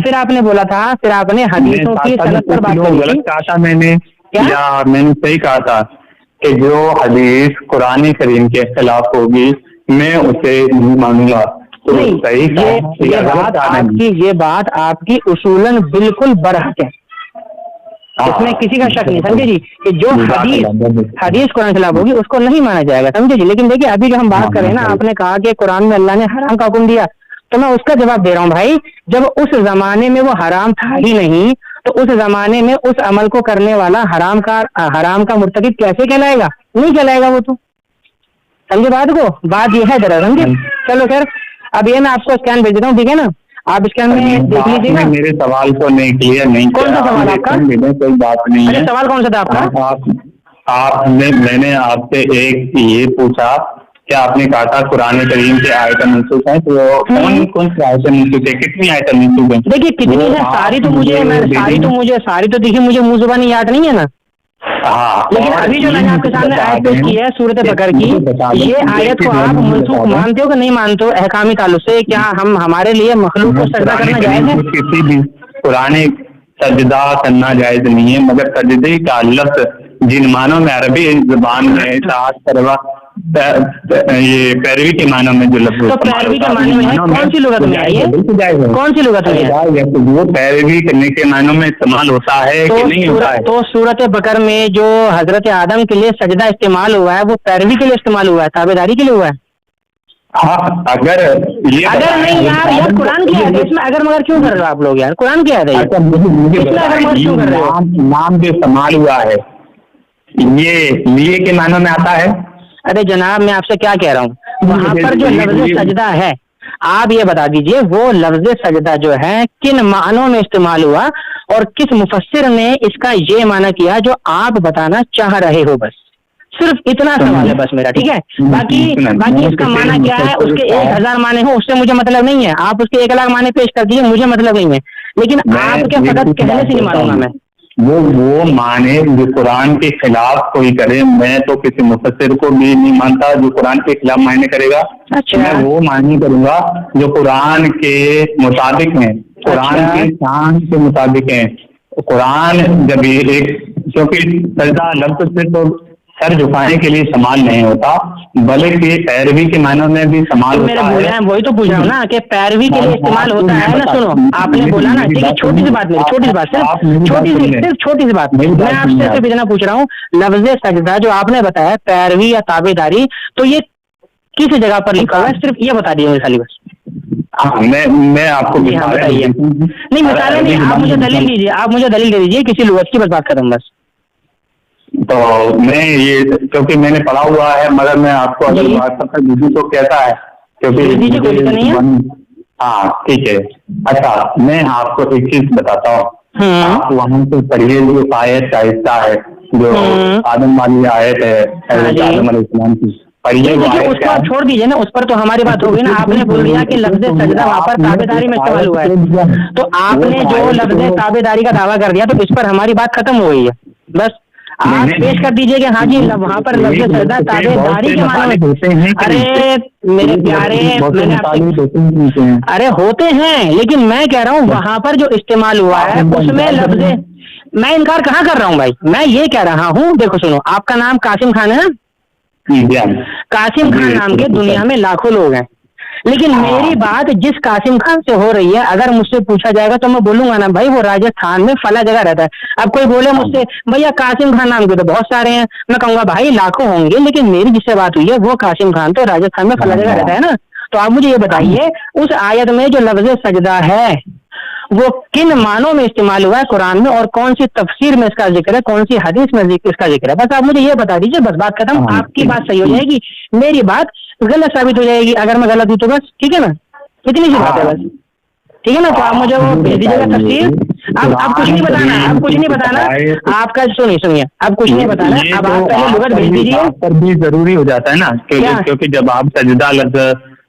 پھر آپ نے بولا تھا, پھر آپ نے حدیثوں کی سند پر بات کری. غلط کہا تھا میں نے یا میں نے صحیح کہا تھا کہ جو حدیث قرآن کریم کے خلاف ہوگی میں اسے نہیں مانوں گا؟ یہ بات آپ کی اصولاً بالکل برحق ہے, اس میں کسی کا شک نہیں, سمجھے جی, کہ جو حدیث قرآن کے خلاف ہوگی اس کو نہیں مانا جائے گا, سمجھے جی. لیکن دیکھیے ابھی جو ہم بات کر رہے ہیں نا, آپ نے کہا کہ قرآن میں اللہ نے حرام کا حکم دیا, تو میں اس کا جواب دے رہا ہوں بھائی, جب اس زمانے میں وہ حرام تھا ہی نہیں تو اس زمانے میں اس عمل کو کرنے والا حرام کا مرتکب کیسے کہلائے گا؟ نہیں کہلائے گا وہ تو, سمجھے بات کو, بات یہ ہے ذرا سمجھے. چلو خیر, اب یہ میں آپ کو اسکین بھیج دیتا ہوں, ٹھیک ہے نا, آپ اسکین میں دیکھ لیجیے گا. میرے سوال کو نہیں کلیئر نہیں, کون سا سوال آپ کا؟ کوئی بات نہیں ہے. سوال کون سا تھا آپ کا؟ میں نے آپ سے ایک یہ پوچھا کہ آپ نے کہا تھا قرآن کریم کے آیت منسوخ ہیں, تو کون سی آیت منسوخ ہے, کتنی آیت منسوخ ہیں؟ دیکھیے کتنی ہے, ساری تو دیکھیے مجھے منہ زبانی یاد نہیں ہے نا, لیکن ابھی جو میں نے آپ کے سامنے آیت پیش کی ہے سورۃ بقرہ کی, یہ آیت کو آپ منسوخ مانتے ہو کہ نہیں مانتے ہو احکامی تعلق سے؟ کیا ہمارے لیے مخلوق کو سجدہ کرنا جائز ہے؟ کسی بھی قرآن سجدہ کرنا جائز نہیں ہے, مگر سجدے کا لفظ جن معنوں میں عربی زبان میں یہ پیروی کے معنوں میں جو لفظ, تو پیروی کے معنی میں ہے, کون سی لغت میں ہے, کون سی لغت میں ہے وہ پیروی کرنے کے معنوں میں استعمال ہوتا ہے کہ نہیں ہوتا ہے؟ تو سورۃ بقرہ میں جو حضرت آدم کے لیے سجدہ استعمال ہوا ہے وہ پیروی کے لیے استعمال ہوا ہے, تابعداری کے لیے ہوا ہے؟ ہاں, اگر نہیں یار قرآن کی ہے اس میں اگر مگر کیوں کر رہے ہو آپ لوگ یار, قرآن کی ہے نام جو استعمال ہوا ہے یہ لیے کے معنوں میں آتا ہے. ارے جناب میں آپ سے کیا کہہ رہا ہوں, وہاں پر جو لفظ سجدہ ہے آپ یہ بتا دیجئے وہ لفظ سجدہ جو ہے کن معنوں میں استعمال ہوا اور کس مفسر نے اس کا یہ معنی کیا جو آپ بتانا چاہ رہے ہو, بس صرف اتنا سوال ہے بس میرا, ٹھیک ہے. باقی اس کا معنی کیا ہے, اس کے 1000 معنی ہو اس سے مجھے مطلب نہیں ہے, آپ اس کے 1 لاکھ معنی پیش کر دیجیے, مجھے مطلب نہیں ہے, لیکن آپ کے فقط کہنے سے نہیں مانوں گا میں. وہ معنی جو قرآن کے خلاف کوئی کرے, میں تو کسی مفسر کو بھی نہیں مانتا جو قرآن کے خلاف معنی کرے گا. میں وہ معنی کروں گا جو قرآن کے مطابق ہیں, قرآن کے شان کے مطابق ہیں. قرآن جب ایک, کیونکہ سجدہ لفظ سے تو سر جھکانے کے لیے استعمال نہیں ہوتا بلکہ پیروی کے معنوں میں بھی استعمال ہوتا ہے. وہی تو پوچھ رہا ہوں نا کہ پیروی کے لیے استعمال ہوتا ہے نا. سنو آپ نے بولا نا, ٹھیک ہے, چھوٹی سی بات صرف چھوٹی سی بات میں آپ سے صرف اتنا پوچھ رہا ہوں, لفظ سجدہ جو آپ نے بتایا پیروی یا تابعداری, تو یہ کس جگہ پر لکھا ہوا ہے, صرف یہ بتا دیجیے خالی بس. میں آپ کو بتائیے, نہیں مثالیں نہیں, آپ مجھے دلیل دیجیے, آپ مجھے دلیل دے دیجیے کسی لغت کی, بس بات ختم بس. تو میں یہ کیونکہ میں نے پڑھا ہوا ہے, مگر میں آپ کو اگر بات کرتا دیدی تو کہتا ہے کیونکہ ہاں ٹھیک ہے. اچھا میں آپ کو ایک چیز بتاتا ہوں, آپ وہاں سے پڑھیے جو آیت کا حصہ ہے جو آدم والی آیت ہے حضرت آدم علیہ السلام کی, اس کو چھوڑ دیجیے نا, اس پر تو ہماری بات ہوگی نا. آپ نے بول دیا کہ لفظ سجدہ وہاں پر تابعداری میں استعمال ہوا ہے, تو آپ نے جو لفظ تابعداری کا دعویٰ کر دیا تو اس پر ہماری بات ختم ہو گئی ہے. بس آپ پیش کر دیجئے کہ ہاں جی وہاں پر لفظ سجدہ تابعداری کے معنی میں. ارے میرے پیارے, ارے ہوتے ہیں, لیکن میں کہہ رہا ہوں وہاں پر جو استعمال ہوا ہے اس میں لفظ, میں انکار کہاں کر رہا ہوں بھائی, میں یہ کہہ رہا ہوں دیکھو سنو, آپ کا نام قاسم خان ہے نا, قاسم خان نام کے دنیا میں لاکھوں لوگ ہیں, لیکن میری بات جس قاسم خان سے ہو رہی ہے اگر مجھ سے پوچھا جائے گا تو میں بولوں گا نا بھائی وہ راجستھان میں فلاں جگہ رہتا ہے. اب کوئی بولے مجھ سے بھیا قاسم خان نام کے تو بہت سارے ہیں, میں کہوں گا بھائی لاکھوں ہوں گے, لیکن میری جس سے بات ہوئی ہے وہ قاسم خان تو راجستھان میں فلاں جگہ رہتا ہے نا. تو آپ مجھے یہ بتائیے اس آیت میں جو لفظ سجدہ ہے وہ کن معنوں میں استعمال ہوا ہے قرآن میں, اور کون سی تفسیر میں اس کا ذکر ہے, کون سی حدیث میں اس کا ذکر ہے, بس آپ مجھے یہ بتا دیجیے, بس بات ختم. آپ کی بات صحیح ہو جائے گی, میری بات غلط ثابت ہو جائے گی, اگر میں غلط ہوں تو بس ٹھیک ہے نا, اتنی سی بات ہے بس, ٹھیک ہے نا. تو آپ مجھے وہ بھیج دیجیے گا تفسیر. اب کچھ نہیں بتانا, اب کچھ نہیں بتانا, آپ کا سنیے اب کچھ نہیں بتانا, اب آپ پہلے لغت بھیج دیجیے. پر بھی ضروری ہو جاتا ہے نا, کیونکہ جب آپ سجدہ لفظ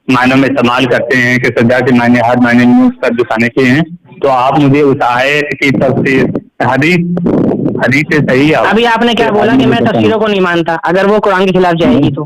معنوں میں استعمال کرتے ہیں کہ سجدہ کے معنی ہر معنی میں اس پر دکھانے کے ہیں, تو آپ مجھے اس آیت کی تفسیر حدیث سے صحیح. ابھی آپ نے کیا بولا کہ میں تفسیروں کو نہیں مانتا, اگر وہ قرآن کے خلاف جائے گی تو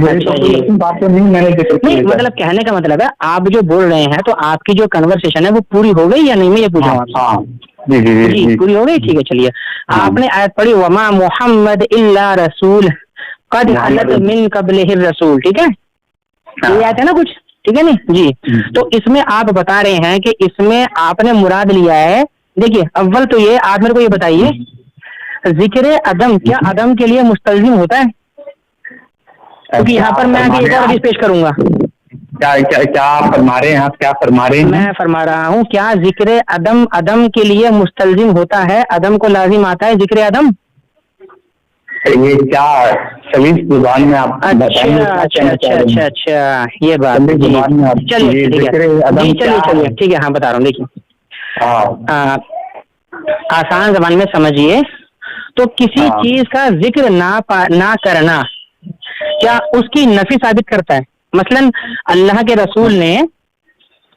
بات تو نہیں میں نے نہیں مطلب کہنے کا مطلب ہے آپ جو بول رہے ہیں تو آپ کی جو کنورسیشن ہے وہ پوری ہو گئی یا نہیں, میں یہ پوچھ رہا ہوں آپ سے. جی پوری ہو گئی, ٹھیک ہے چلیے. آپ نے آیت پڑھی وما محمد الا رسول قد خلت من قبلہ الرسول, ٹھیک ہے یہ آیت ہے نا کچھ, ٹھیک ہے نہیں جی. تو اس میں آپ بتا رہے ہیں کہ اس میں آپ نے مراد لیا ہے, دیکھیے اول تو یہ آپ میرے کو یہ بتائیے ذکر عدم کیا عدم کے لیے مستلزم ہوتا ہے؟ کیونکہ یہاں پر میں ابھی ایک اور حدیث پیش کروں گا. کیا فرما رہے ہیں آپ, کیا فرما رہے ہیں؟ میں فرما رہا ہوں کیا ذکر عدم عدم کے لیے مستلزم ہوتا ہے, عدم کو لازم آتا ہے ذکر عدم؟ یہ کیا سلیس زبان میں آپ اچھا یہ بات, چلیے ٹھیک ہے, ہاں بتا رہا ہوں. دیکھیے آسان زبان میں سمجھیے تو کسی چیز کا ذکر نہ کرنا کیا اس کی نفی ثابت کرتا ہے؟ مثلا اللہ کے رسول نے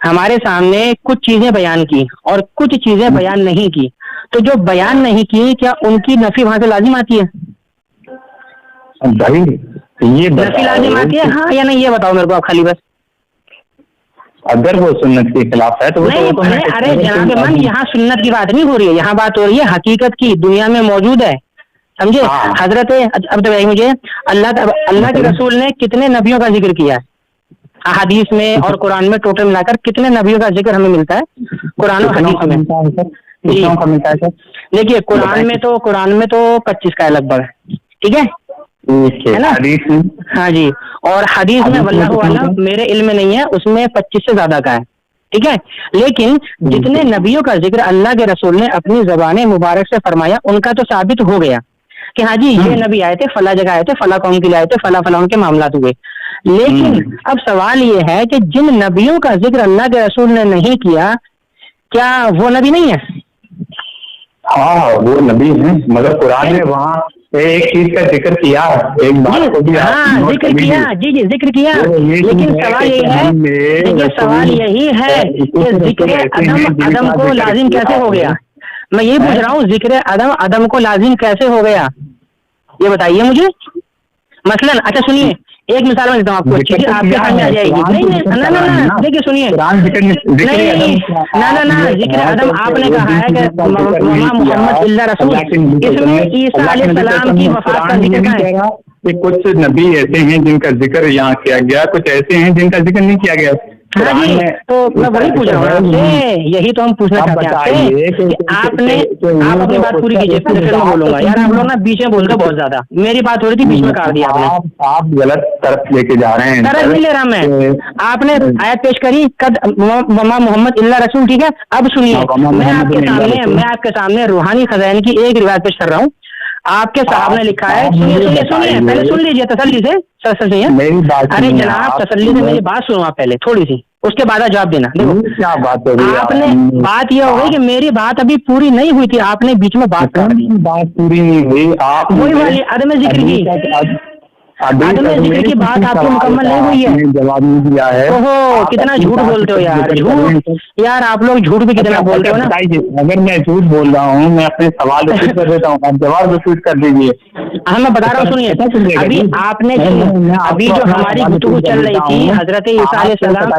ہمارے سامنے کچھ چیزیں بیان کی اور کچھ چیزیں بیان نہیں کی, تو جو بیان نہیں کی کیا ان کی نفی وہاں سے لازم آتی ہے؟ بھائی یہ نفی لازم آتی ہے ہاں یا نہیں, یہ بتاؤ میرے کو آپ خالی بس. اگر وہ سنت کے خلاف ہے تو ارے جناب من یہاں سنت کی بات نہیں ہو رہی ہے, یہاں بات ہو رہی ہے حقیقت کی, دنیا میں موجود ہے, سمجھے حضرت. اب تو مجھے اللہ کے رسول نے کتنے نبیوں کا ذکر کیا ہے حدیث میں اور قرآن میں, ٹوٹل ملا کر کتنے نبیوں کا ذکر ہمیں ملتا ہے قرآن اور حدیث میں؟ جی دیکھیے قرآن میں تو 25 کا ہے لگ بھگ, ٹھیک ہے نا, ہاں جی, اور حدیث میں واللہ اعلم میرے علم میں نہیں ہے, اس میں 25 سے زیادہ کا ہے, ٹھیک ہے. لیکن جتنے نبیوں کا ذکر اللہ کے رسول نے اپنی زبان مبارک سے فرمایا ان کا تو ثابت ہو گیا کہ ہاں جی یہ نبی آئے تھے, فلاں جگہ آئے تھے, فلاں قوم کے لیے آئے تھے, فلاں فلاں کے معاملات ہوئے. لیکن اب سوال یہ ہے کہ جن نبیوں کا ذکر اللہ کے رسول نے نہیں کیا کیا وہ نبی نہیں ہے؟ ہاں وہ نبی ہیں, مگر قرآن نے وہاں ایک چیز کا ذکر کیا, ایک بات کو بھی ذکر کیا, جی ذکر کیا, لیکن سوال یہی ہے, دیکھیے سوال یہی ہے کہ ذکر عدم کو لازم کیسے ہو گیا؟ میں یہی پوچھ رہا ہوں ذکر عدم کو لازم کیسے ہو گیا یہ بتائیے مجھے. مثلا اچھا سنیے ایک مثال میں دیتا ہوں آپ کو, اچھی آپ کے سامنے آ جائے گی. نہیں دیکھیے سنیے, ذکر عدم آپ نے کہا ہے کہ محمد اللہ رسول, اس میں عیسیٰ علیہ السلام کی وفات کا ذکر کہاں ہے؟ کہ کچھ نبی ایسے ہیں جن کا ذکر یہاں کیا گیا, کچھ ایسے ہیں جن کا ذکر نہیں کیا گیا. ہاں جی, تو میں وہی پوچھ رہا ہوں آپ سے, یہی تو ہم پوچھنا چاہتے ہیں کہ آپ اپنی بات پوری کیجیے, پھر میں بولوں گا. یار آپ لوگ نا بیچ میں بولتے بہت زیادہ, میری بات ہو رہی تھی بیچ میں کاٹ دیا آپ نے. آپ غلط طرف لے کے جا رہے ہیں. طرف نہیں لے رہا میں, آپ نے آیت پیش کری قد وما محمد اللہ رسول, ٹھیک ہے. اب سنیے میں آپ کے سامنے روحانی خزائن کی ایک روایت پیش کر رہا ہوں. آپ کے صاحب نے لکھا ہے, سنیے پہلے سن لیجیے تسلی سے, ارے جناب تسلی سے میری بات سنو آپ پہلے تھوڑی سی, اس کے بعد جواب دینا. کیا بات ہو رہی ہے آپ نے بات یہ ہو گئی کہ میری بات ابھی پوری نہیں ہوئی تھی, آپ نے بیچ میں بات پوری نہیں ہوئی, آپ وہی والی عدم ذکر کی, عدم ذکر کی بات آپ کو مکمل نہیں ہوئی ہے. جواب نہیں دیا ہے. اوہو کتنا جھوٹ بولتے ہو یار, جھوٹ یار آپ لوگ جھوٹ بھی کتنا بولتے ہو نا. اگر میں جھوٹ بول رہا ہوں میں اپنے سوال ریپیٹ کر دیتا ہوں, آپ جواب ریپیٹ کر دیجیے. ہاں میں بتا رہا ہوں سنیے, ابھی آپ نے ابھی جو ہماری گفتگو چل رہی تھی حضرت عیسیٰ علیہ السلام,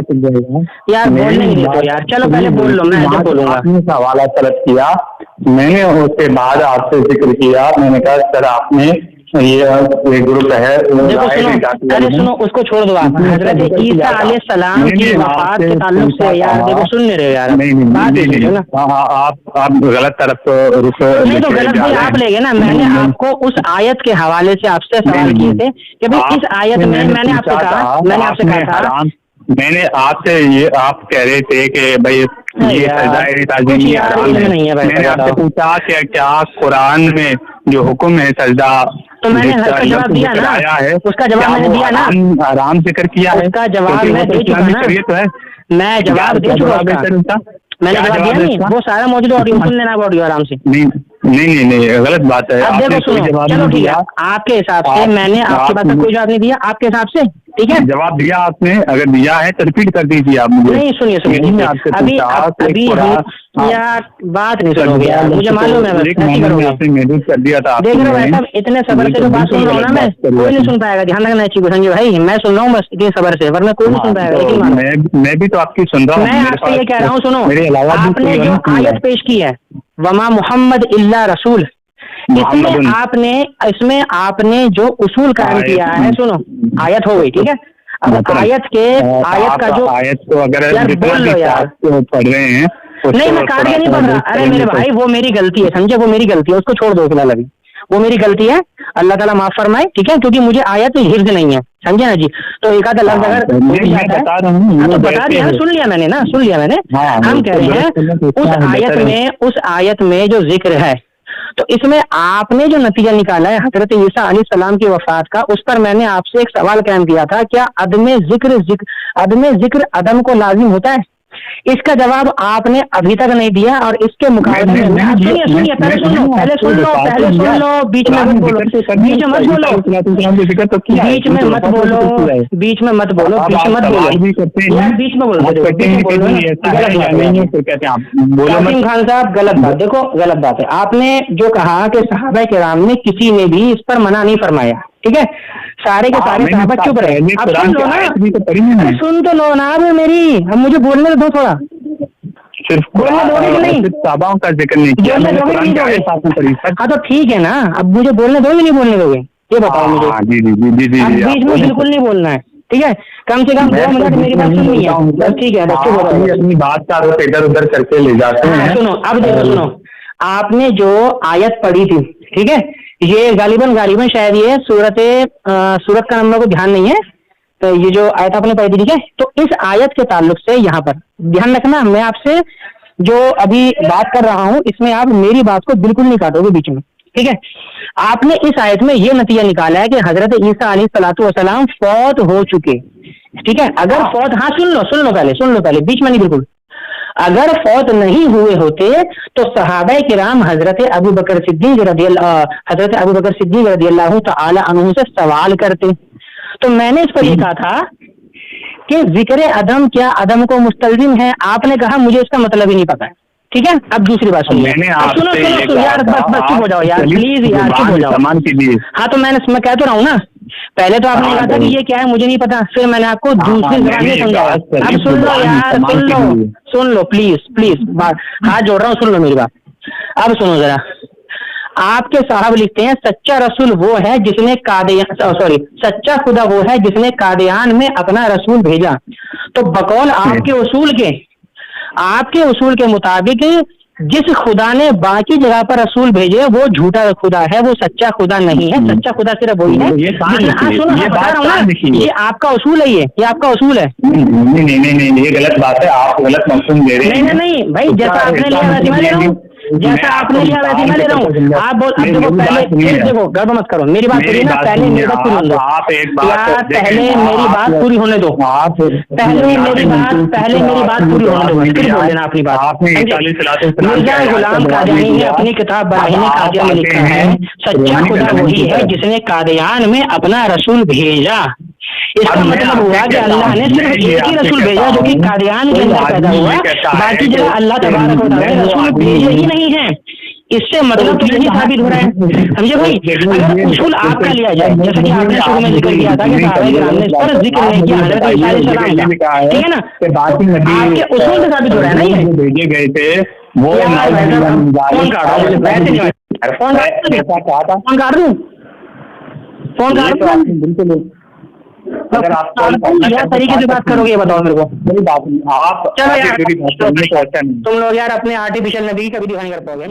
یار بولنے نہیں دیتے یار, چلو پہلے بول لو میں جب بولوں گا. آپ نے سوال طلب کیا, میں نے اس کے بعد آپ سے ذکر کیا, میں نے کہا سر آپ نے یہ گروپ ہے, ارے سنو اس کو چھوڑ دو آپ. حضرت عیسیٰ علیہ السلام کی وفات کے تعلق سے یار دیکھو سن نہیں رہے یار, آپ غلط طرف نہیں تو غلط بھی آپ لے گئے نا. میں نے آپ کو اس آیت کے حوالے سے آپ سے سوال کیے تھے کہ بھائی اس آیت میں میں نے آپ سے کہا میں نے آپ سے یہ آپ کہہ رہے تھے کہ بھائی یہ سجدہ نہیں ہے. میں نے آپ سے پوچھا کہ کیا قرآن میں جو حکم ہے سجدہ, تو میں نے اس کا جواب دیا نا, اس کا جواب میں نے دیا نا, آرام سے کر کیا ہے, اس کا جواب میں دے چکا نا, میں جواب دے چکا, میں نے جواب دیا نہیں, وہ سارا موجود آڈیو سن لینا آڈیو آرام سے. نہیں غلط بات ہے. اب دیکھو سنو, چلو ٹھیک ہے, آپ کے حساب سے میں نے آپ کی بات کا کوئی جواب نہیں دیا, آپ کے حساب سے ٹھیک ہے. جواب دیا آپ نے, اگر دیا ہے تو ریپیٹ کر دیجیے آپ مجھے. نہیں سنیے ابھی یار بات نہیں سنو گے یار, مجھے معلوم ہے محدود کر دیا تھا. دیکھ رہے ہو اتنے صبر سے بات سن رہا ہوں نا میں, کوئی نہیں سن پائے گا. دھیان رکھنا چاہیے سنجے بھائی, میں سن رہا ہوں بس اتنے صبر سے, ورنہ کوئی نہیں سن پائے گا. میں بھی تو آپ کی سن رہا ہوں. میں آپ سے یہ کہہ رہا ہوں, سنو آپ نے جو آیت پیش کی ہے وما محمد الا رسول, اس میں آپ نے جو اصول قائم کیا ہے, سنو آیت ہو گئی ٹھیک ہے. اب آیت کا جو آیت کو اگر بول لو یار پڑھ رہے ہیں نہیں, میں کاٹ کے نہیں پڑھ رہا. ارے میرے بھائی وہ میری غلطی ہے, سمجھے, وہ میری غلطی ہے, اس کو چھوڑ دو فی الحال ابھی, وہ میری غلطی ہے, اللہ تعالیٰ معاف فرمائے ٹھیک ہے, کیونکہ مجھے آیت حفظ نہیں ہے, سمجھے نا جی. تو ایک آدھا لفظ اگر بتا دیا, سن لیا میں نے. ہم کہہ رہے ہیں اس آیت میں جو ذکر ہے, تو اس میں آپ نے جو نتیجہ نکالا ہے حضرت عیسیٰ علیہ السلام کی وفات کا, اس پر میں نے آپ سے ایک سوال قائم کیا تھا, کیا عدم ذکر عدم کو لازم ہوتا ہے؟ اس کا جواب آپ نے ابھی تک نہیں دیا, اور اس کے مقابلے میں سنیے پہلے سن لو, بیچ میں مت بولو, خان صاحب غلط بات, دیکھو غلط بات ہے. آپ نے جو کہا کہ صحابہ کرام نے کسی نے بھی اس پر منع نہیں فرمایا, ٹھیک ہے, سارے کے سارے صحابہ چپ رہے. اب سن لو نا, سن تو لو نا میری, اب مجھے بولنے دو تھوڑا. صرف بولنے دو گے نہیں, صحابہ کا ذکر نہیں کیا. ہاں تو ٹھیک ہے نا, اب مجھے بولنے دو گے نہیں بولنے دو گے, یہ بتاؤ مجھے. بیچ میں بالکل نہیں بولنا ہے, ٹھیک ہے, کم سے کم 2 منٹ میری بات سننی ہے, ٹھیک ہے. اپنی بات کا ادھر ادھر کر کے لے جاتے ہیں. سنو اب دیکھو, سنو آپ نے جو آیت پڑھی تھی, ٹھیک ہے, یہ غالباً شاید یہ سورت کا نمبر کو دھیان نہیں ہے, تو یہ جو آیت آپ نے پڑھی تھی, ٹھیک ہے, تو اس آیت کے تعلق سے یہاں پر دھیان رکھنا, میں آپ سے جو ابھی بات کر رہا ہوں اس میں آپ میری بات کو بالکل نہیں کاٹو گے بیچ میں, ٹھیک ہے. آپ نے اس آیت میں یہ نتیجہ نکالا ہے کہ حضرت عیسیٰ علیہ الصلوۃ والسلام فوت ہو چکے, ٹھیک ہے. اگر فوت, ہاں سن لو پہلے بیچ میں نہیں, بالکل اگر فوت نہیں ہوئے ہوتے تو صحابہ کرام حضرت ابو بکر صدیق رضی اللہ تعالی عنہ سے سوال کرتے. تو میں نے اس پر یہ کہا تھا کہ ذکر عدم کیا عدم کو مستلزم ہے, آپ نے کہا مجھے اس کا مطلب ہی نہیں پتا ہے, ٹھیک ہے. اب دوسری بات سنیے, سنو یار, بس چپ ہو جاؤ یار, پلیز یار چپ ہو جاؤ. ہاں تو میں کہہ تو رہا ہوں نا, پہلے تو آپ نے کہا تھا کہ یہ کیا ہے مجھے نہیں پتا, پھر میں نے آپ کو دوسری زبان میں سمجھایا. اب سن لو یار, سن لو پلیز ہاتھ جوڑ رہا ہوں, سن لو میری بات. اب سنو ذرا, آپ کے صاحب لکھتے ہیں سچا رسول وہ ہے جس نے سچا خدا وہ ہے جس نے قادیان میں اپنا رسول بھیجا. تو بقول آپ کے اصول کے مطابق جس خدا نے باقی جگہ پر رسول بھیجے وہ جھوٹا خدا ہے, وہ سچا خدا نہیں ہے. سچا خدا صرف وہی ہے. یہ آپ کا اصول ہے, یہ آپ کا اصول ہے. نہیں, یہ غلط بات ہے, آپ غلط مفہوم دے رہے ہیں. نہیں بھائی, جیسا آپ نے لیا ویسے میں لے رہا ہوں, لے رہا ہوں. آپ دیکھو پہلے دیکھو گڑبڑ مت کرو, میری بات سنیے نا, پہلے میری بات پوری ہونے دو یار, پہلے میری بات پوری ہونے دو, پہلے میری بات پوری ہونے دو, پھر بول دینا اپنی بات. مرزا غلام قادیانی نے اپنی کتاب براہین قادیہ میں لکھا ہے سچا خدا وہی ہے جس نے قادیان میں اپنا رسول بھیجا. اس کا مطلب ہوا کہ اللہ نے صرف ایک ہی رسول بھیجا جو کہ قادیان کے اندر پیدا ہوا, باقی جگہ اللہ تبارک و تعالی رسول بھیجے ہی نہیں ہیں. اس سے مطلب تو یہی ثابت ہو رہا ہے, سمجھے بھائی. اگر اصول آپ کا لیا جائے, جیسا کہ آپ نے شروع میں ذکر کیا تھا کہ صحابہ کرام نے اس پر ذکر نہیں کیا حضرت عیسیٰ علیہ السلام کا, ٹھیک ہے نا, آپ کے اصول سے ثابت ہو رہا ہے نا یہ. بھیجے گئے تھے وہ فون کاٹ دوں, اگر آپ طریقے سے بات کرو گے بتاؤ میرے کو. تم لوگ یار اپنے آرٹیفیشل نبی کبھی دکھا نہیں کر پاؤ گے.